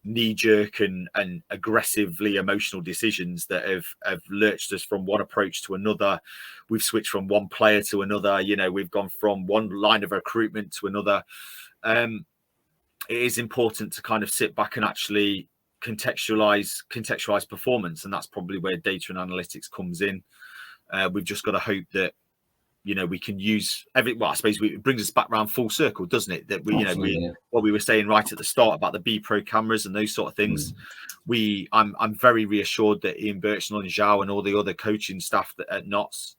knee-jerk and aggressively emotional decisions that have lurched us from one approach to another. We've switched from one player to another. You know, we've gone from one line of recruitment to another. It is important to kind of sit back and actually contextualize performance, and that's probably where data and analytics comes in. We've just got to hope that we can use I suppose it brings us back around full circle, doesn't it? That what we were saying right at the start about the B Pro cameras and those sort of things. I'm very reassured that Ian Birchnell and Zhao and all the other coaching staff at Notts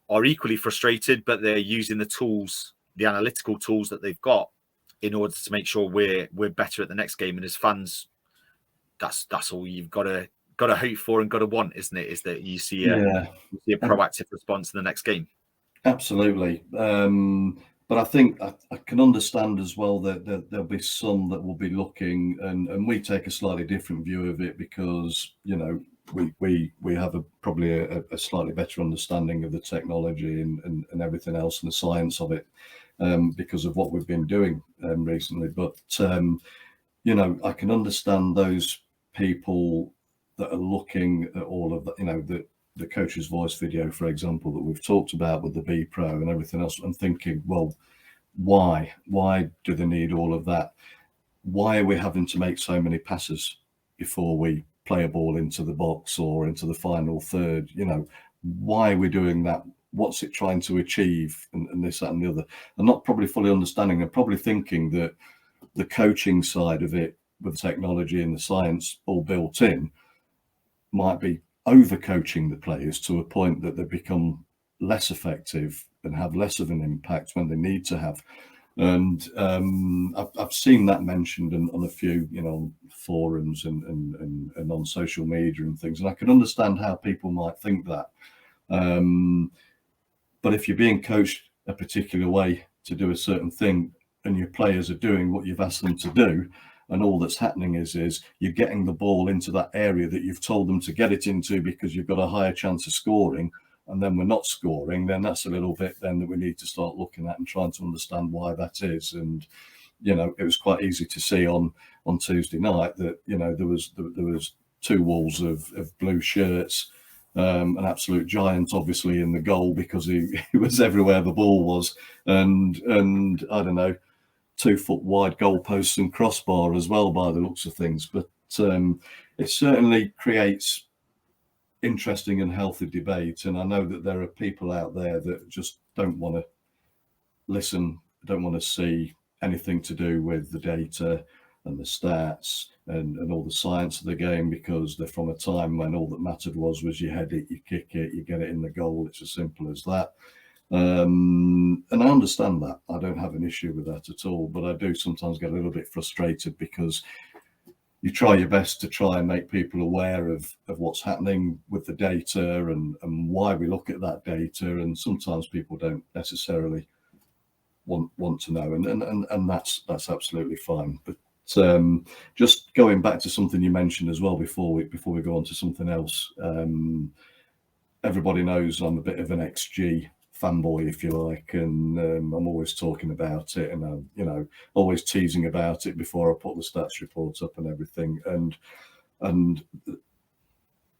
are equally frustrated, but they're using the tools, the analytical tools that they've got, in order to make sure we're better at the next game. And as fans, that's all you've got to hope for and got to want, isn't it? Is that you see a proactive response in the next game. Absolutely. But I think I can understand as well that there'll be some that will be looking, and we take a slightly different view of it because, we have probably a slightly better understanding of the technology and everything else and the science of it because of what we've been doing recently. But, I can understand those people that are looking at all of that, the coach's voice video, for example, that we've talked about with the B Pro and everything else, and thinking, well, why do they need all of that? Why are we having to make so many passes before we play a ball into the box or into the final third? Why are we doing that? What's it trying to achieve? And this, that, and the other. And not probably fully understanding, and probably thinking that the coaching side of it with technology and the science all built in might be over-coaching the players to a point that they become less effective and have less of an impact when they need to have. And I've seen that mentioned on a few, forums and on social media and things. And I can understand how people might think that. But if you're being coached a particular way to do a certain thing and your players are doing what you've asked them to do, and all that's happening is you're getting the ball into that area that you've told them to get it into because you've got a higher chance of scoring, and then we're not scoring, then that's a little bit then that we need to start looking at and trying to understand why that is. And it was quite easy to see on Tuesday night that there was two walls of blue shirts, an absolute giant obviously in the goal because he was everywhere the ball was, and I don't know, 2 foot wide goalposts and crossbar as well by the looks of things. But it certainly creates interesting and healthy debate, and I know that there are people out there that just don't want to listen, don't want to see anything to do with the data and the stats and all the science of the game, because they're from a time when all that mattered was you head it, you kick it, you get it in the goal. It's as simple as that. And I understand that. I don't have an issue with that at all, but I do sometimes get a little bit frustrated because you try your best to try and make people aware of what's happening with the data and why we look at that data, and sometimes people don't necessarily want to know, and that's absolutely fine. But just going back to something you mentioned as well before we go on to something else, everybody knows I'm a bit of an XG fanboy, if you like, and I'm always talking about it, and I'm always teasing about it before I put the stats reports up and everything. And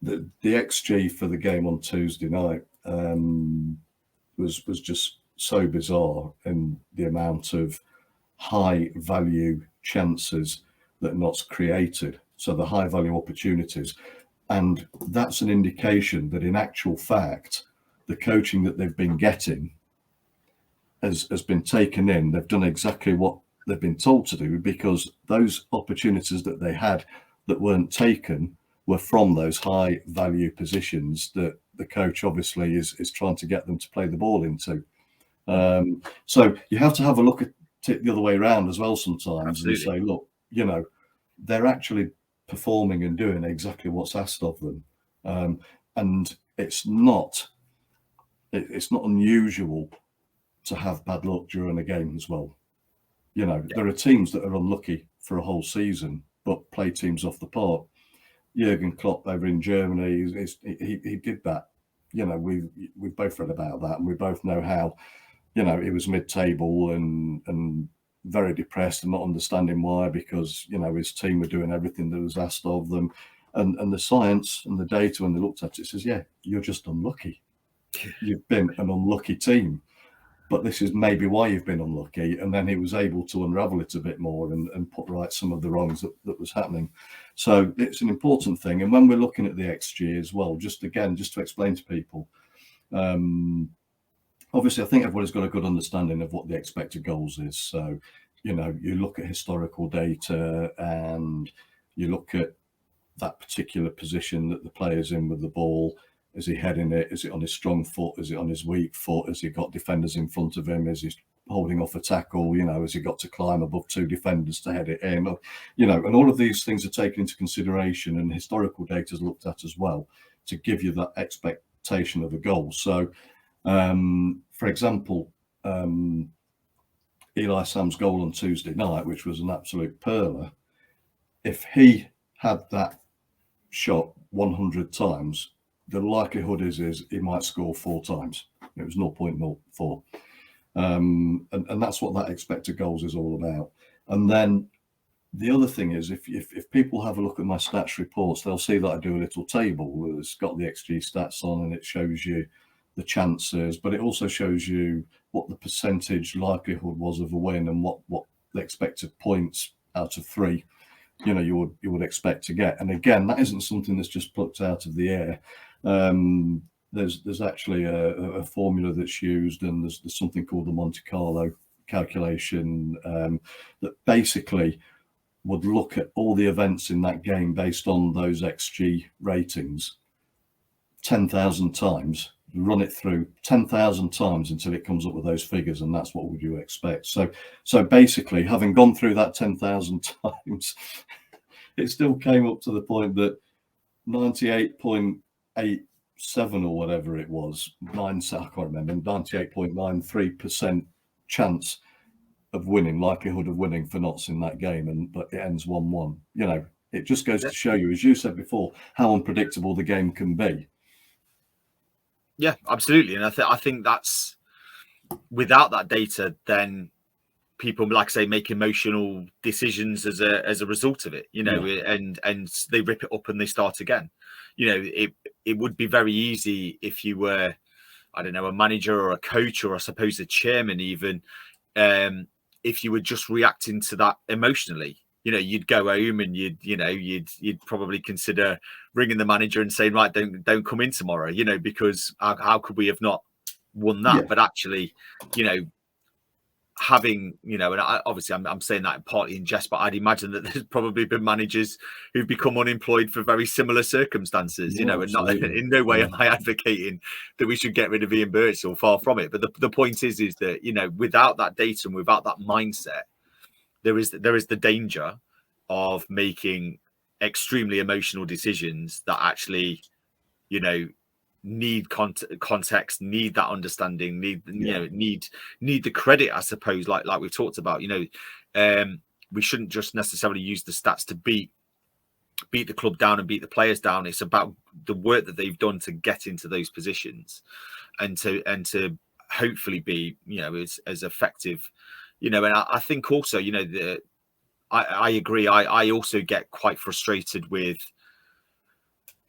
the XG for the game on Tuesday night was just so bizarre, in the amount of high value chances that Notts created, so the high value opportunities. And that's an indication that in actual fact the coaching that they've been getting has been taken in. They've done exactly what they've been told to do, because those opportunities that they had that weren't taken were from those high value positions that the coach obviously is trying to get them to play the ball into. So you have to have a look at it the other way around as well sometimes. Absolutely. And say, look, they're actually performing and doing exactly what's asked of them. And it's not unusual to have bad luck during a game as well. There are teams that are unlucky for a whole season, but play teams off the park. Jurgen Klopp over in Germany, he did that. We've both read about that, and we both know how, he was mid-table and very depressed and not understanding why, because, his team were doing everything that was asked of them. And the science and the data, when they looked at it, says, yeah, you're just unlucky. You've been an unlucky team. but this is maybe why you've been unlucky. And then he was able to unravel it a bit more and put right some of the wrongs that was happening. So it's an important thing. And when we're looking at the XG as well, just to explain to people, obviously I think everybody's got a good understanding of what the expected goals is. So, you know, you look at historical data and you look at that particular position that the player's in with the ball. Is he heading it? Is it on his strong foot? Is it on his weak foot? Has he got defenders in front of him? Is he holding off a tackle? You know, has he got to climb above two defenders to head it in? You know, and all of these things are taken into consideration, and historical data is looked at as well to give you that expectation of a goal. So, for example, Eli Sam's goal on Tuesday night, which was an absolute perler, if he had that shot 100 times, the likelihood is he might score 4 times. It was 0.04. And that's what that expected goals is all about. And then the other thing is, if people have a look at my stats reports, they'll see that I do a little table. It's got the XG stats on, and it shows you the chances, but it also shows you what the percentage likelihood was of a win and what the expected points out of 3 you know you would expect to get. And again, that isn't something that's just plucked out of the air. There's actually a formula that's used, and there's something called the Monte Carlo calculation that basically would look at all the events in that game based on those XG ratings 10,000 times, run it through 10,000 times until it comes up with those figures, and that's what would you expect. So basically, having gone through that 10,000 times, it still came up to the point that 98.87 or whatever it was, I can't remember, 98.93% chance of winning, likelihood of winning for Notts in that game, but it ends 1-1. You know, it just goes to show you, as you said before, how unpredictable the game can be. Yeah, absolutely. And I think that's, without that data, then people, like I say, make emotional decisions as a result of it, you know, and they rip it up and they start again. You know, it would be very easy if you were, I don't know, a manager or a coach, or I suppose a chairman even, if you were just reacting to that emotionally. You know, you'd go home and you'd probably consider ringing the manager and saying, right, don't come in tomorrow, you know, because how could we have not won that? Yeah. But actually, you know, having, you know, and obviously I'm saying that partly in jest, but I'd imagine that there's probably been managers who've become unemployed for very similar circumstances, you know, absolutely. And not, in no way am I advocating that we should get rid of Ian Birchall, far from it. But the point is that, you know, without that data and without that mindset, there is the danger of making extremely emotional decisions that actually, you know, need context, need that understanding, need the credit, I suppose, like we've talked about. You know, we shouldn't just necessarily use the stats to beat the club down and beat the players down. It's about the work that they've done to get into those positions, and to hopefully be, you know, as effective. You know, and I think also, you know, I agree. I also get quite frustrated with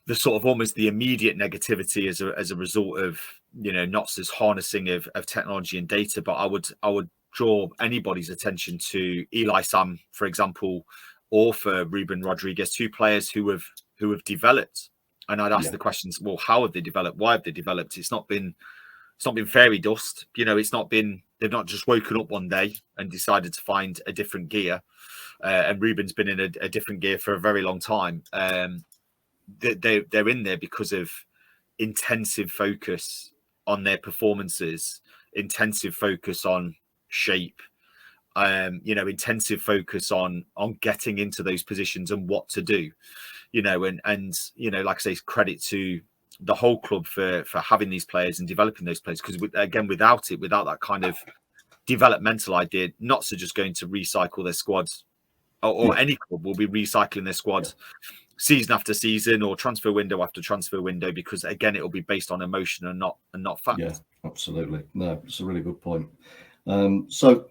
the sort of almost the immediate negativity as a result of, you know, Notts' harnessing of technology and data. But I would draw anybody's attention to Eli Sam, for example, or for Ruben Rodriguez, 2 players who have developed. And I'd ask the questions, well, how have they developed? Why have they developed? It's not been fairy dust. You know, they've not just woken up one day and decided to find a different gear. And Ruben's been in a different gear for a very long time. They're in there because of intensive focus on their performances, intensive focus on shape, you know, intensive focus on getting into those positions and what to do, you know, and you know, like I say, credit to the whole club for having these players and developing those players, because again, without that kind of developmental idea, Notts are just going to recycle their squads, or any club will be recycling their squads season after season or transfer window after transfer window, because again, it will be based on emotion and not fact. Yeah, absolutely. No, it's a really good point. So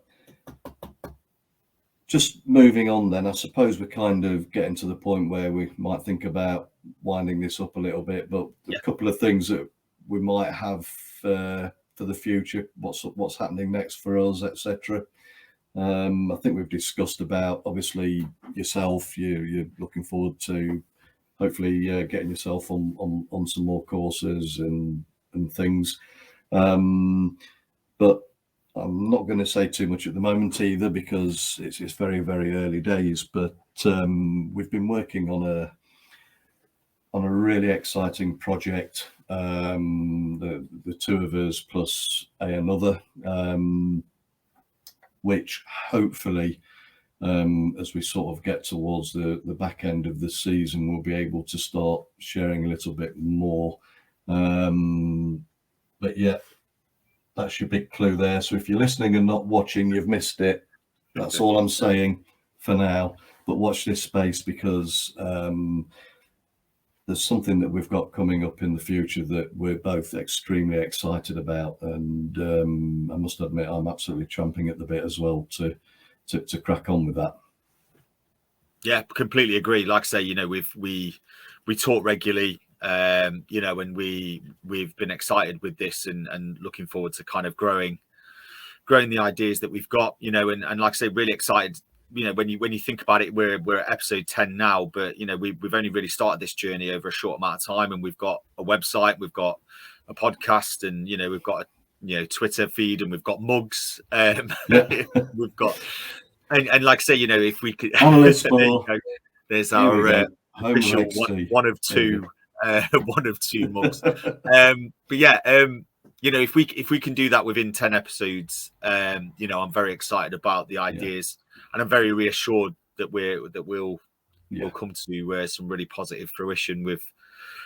just moving on then, I suppose we're kind of getting to the point where we might think about winding this up a little bit, but a couple of things that we might have for the future, what's happening next for us, etc. I think we've discussed about, obviously, yourself. You're looking forward to hopefully getting yourself on some more courses and things. But I'm not going to say too much at the moment either, because it's very, very early days. But we've been working on a really exciting project. The two of us plus another, which hopefully, as we sort of get towards the back end of the season, we'll be able to start sharing a little bit more. But yeah, that's your big clue there. So if you're listening and not watching, you've missed it. That's all I'm saying for now. But watch this space, because there's something that we've got coming up in the future that we're both extremely excited about. And I must admit, I'm absolutely champing at the bit as well to crack on with that. Yeah, completely agree. Like I say, you know, we talk regularly, you know, and we've been excited with this and looking forward to kind of growing the ideas that we've got, you know, and like I say, really excited. You know, when you think about it, we're at episode 10 now, but you know, we've only really started this journey over a short amount of time, and we've got a website, we've got a podcast, and you know, we've got a Twitter feed, and we've got mugs, we've got and like I say, you know, if we could Analysts Bar. There's our official one of two mugs. But yeah, you know, if we can do that within 10 episodes, you know, I'm very excited about the ideas, and I'm very reassured that we'll come to some really positive fruition with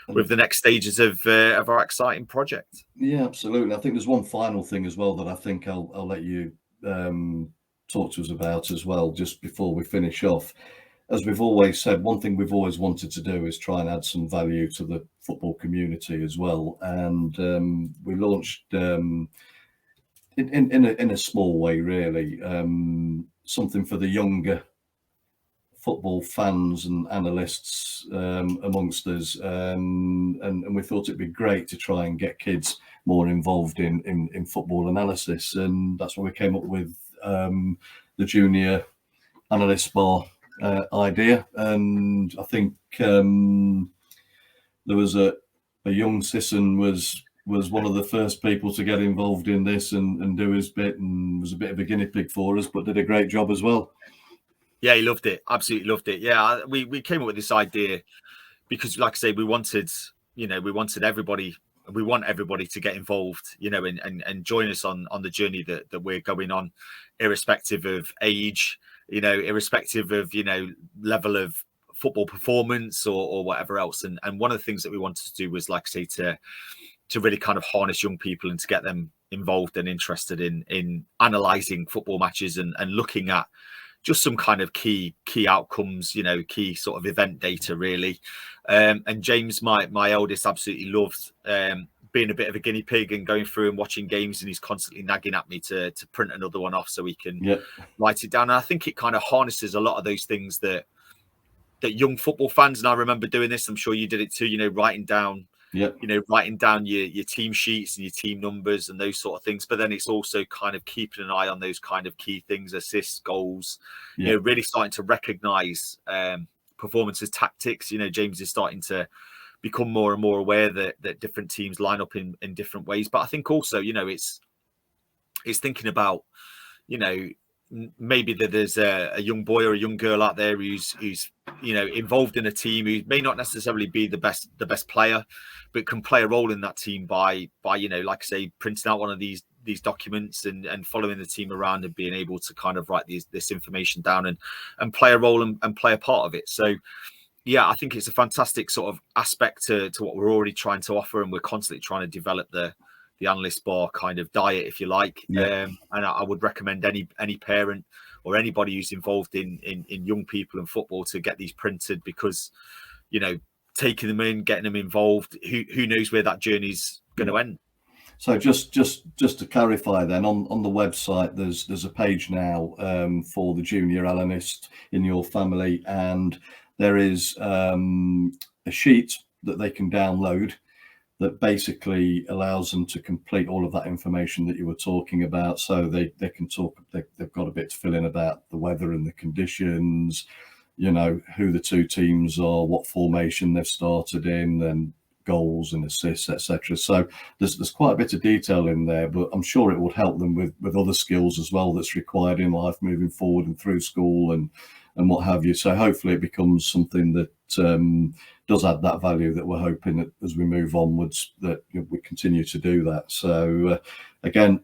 the next stages of our exciting project. Yeah, absolutely. I think there's one final thing as well that I think I'll let you talk to us about as well, just before we finish off. As we've always said, one thing we've always wanted to do is try and add some value to the football community as well. And we launched in a small way, really, something for the younger football fans and analysts amongst us. And we thought it'd be great to try and get kids more involved in football analysis. And that's why we came up with the Junior Analysts Bar idea. And I think there was a young Sisson was one of the first people to get involved in this and do his bit, and was a bit of a guinea pig for us, but did a great job as well. Yeah, he loved it. Absolutely loved it. Yeah, we came up with this idea because, like I say, we wanted everybody. We want everybody to get involved, you know, and join us on the journey that we're going on, irrespective of age, you know, irrespective of, you know, level of football performance or whatever else. And one of the things that we wanted to do was, like I say, to really kind of harness young people and to get them involved and interested in analysing football matches and looking at just some kind of key outcomes, you know, key sort of event data, really. And James, my eldest, absolutely loved being a bit of a guinea pig and going through and watching games, and he's constantly nagging at me to print another one off so he can write it down. And I think it kind of harnesses a lot of those things that young football fans, and I remember doing this, I'm sure you did it too, you know, writing down your team sheets and your team numbers and those sort of things. But then it's also kind of keeping an eye on those kind of key things, assists, goals, you know, really starting to recognize performances, tactics. You know, James is starting to become more and more aware that different teams line up in different ways. But I think also, you know, it's thinking about, you know, maybe that there's a young boy or a young girl out there who's you know, involved in a team who may not necessarily be the best player, but can play a role in that team by you know, like I say, printing out one of these documents and following the team around and being able to kind of write this information down and play a role and play a part of it. So yeah, I think it's a fantastic sort of aspect to what we're already trying to offer, and we're constantly trying to develop the Analyst Bar kind of diet, if you like. And I would recommend any parent or anybody who's involved in young people and football to get these printed, because, you know, taking them in, getting them involved, who knows where that journey's going to end. So just to clarify then, on the website, there's a page now for the junior analyst in your family, and there is a sheet that they can download that basically allows them to complete all of that information that you were talking about. So they can talk, they've got a bit to fill in about the weather and the conditions, you know, who the two teams are, what formation they've started in, and goals and assists, etc. So there's quite a bit of detail in there, but I'm sure it would help them with other skills as well that's required in life moving forward and through school and what have you. So hopefully it becomes something that does add that value that we're hoping that as we move onwards that we continue to do that. So again,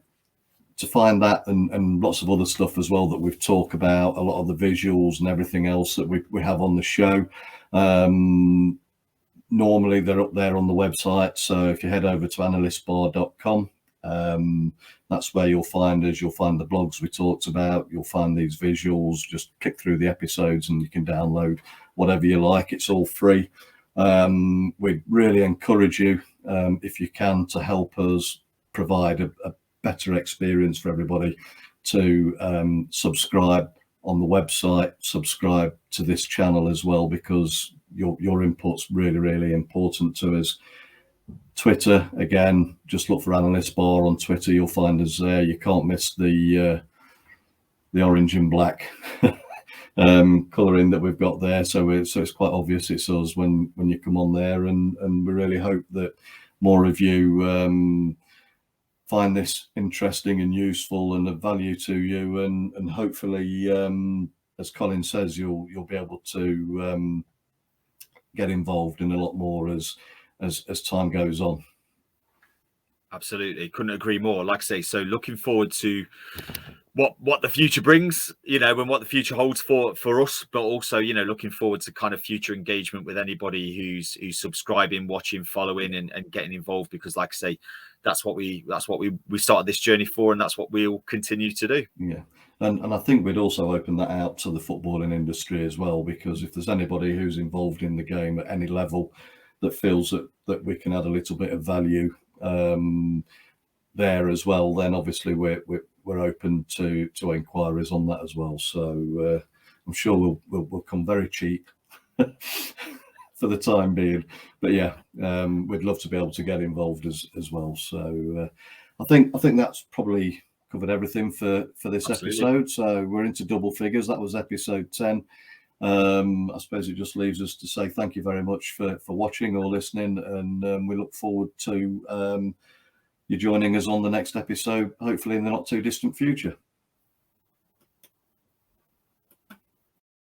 to find that and lots of other stuff as well that we've talked about, a lot of the visuals and everything else that we have on the show, normally they're up there on the website. So if you head over to analystsbar.com, that's where you'll find us. You'll find the blogs we talked about. You'll find these visuals. Just click through the episodes and you can download whatever you like. It's all free. We really encourage you, if you can, to help us provide a better experience for everybody, to subscribe on the website, subscribe to this channel as well, because your input's really, really important to us. Twitter, again, just look for Analysts Bar on Twitter. You'll find us there. You can't miss the orange and black colouring that we've got there. So it's quite obvious it's us when you come on there, and we really hope that more of you find this interesting and useful and of value to you, and hopefully, as Colin says, you'll be able to get involved in a lot more as time goes on. Absolutely, couldn't agree more. Like I say, so looking forward to what the future brings, you know, and what the future holds for us, but also, you know, looking forward to kind of future engagement with anybody who's subscribing, watching, following, and getting involved, because like I say, that's what we started this journey for, and that's what we'll continue to do. Yeah. And I think we'd also open that out to the footballing industry as well, because if there's anybody who's involved in the game at any level that feels that we can add a little bit of value there as well, then obviously we're open to inquiries on that as well. So I'm sure we'll come very cheap for the time being, but yeah, we'd love to be able to get involved as well. So I think that's probably covered everything for this episode. So we're into double figures. That was episode 10. I suppose it just leaves us to say thank you very much for watching or listening, and we look forward to you joining us on the next episode, hopefully in the not too distant future.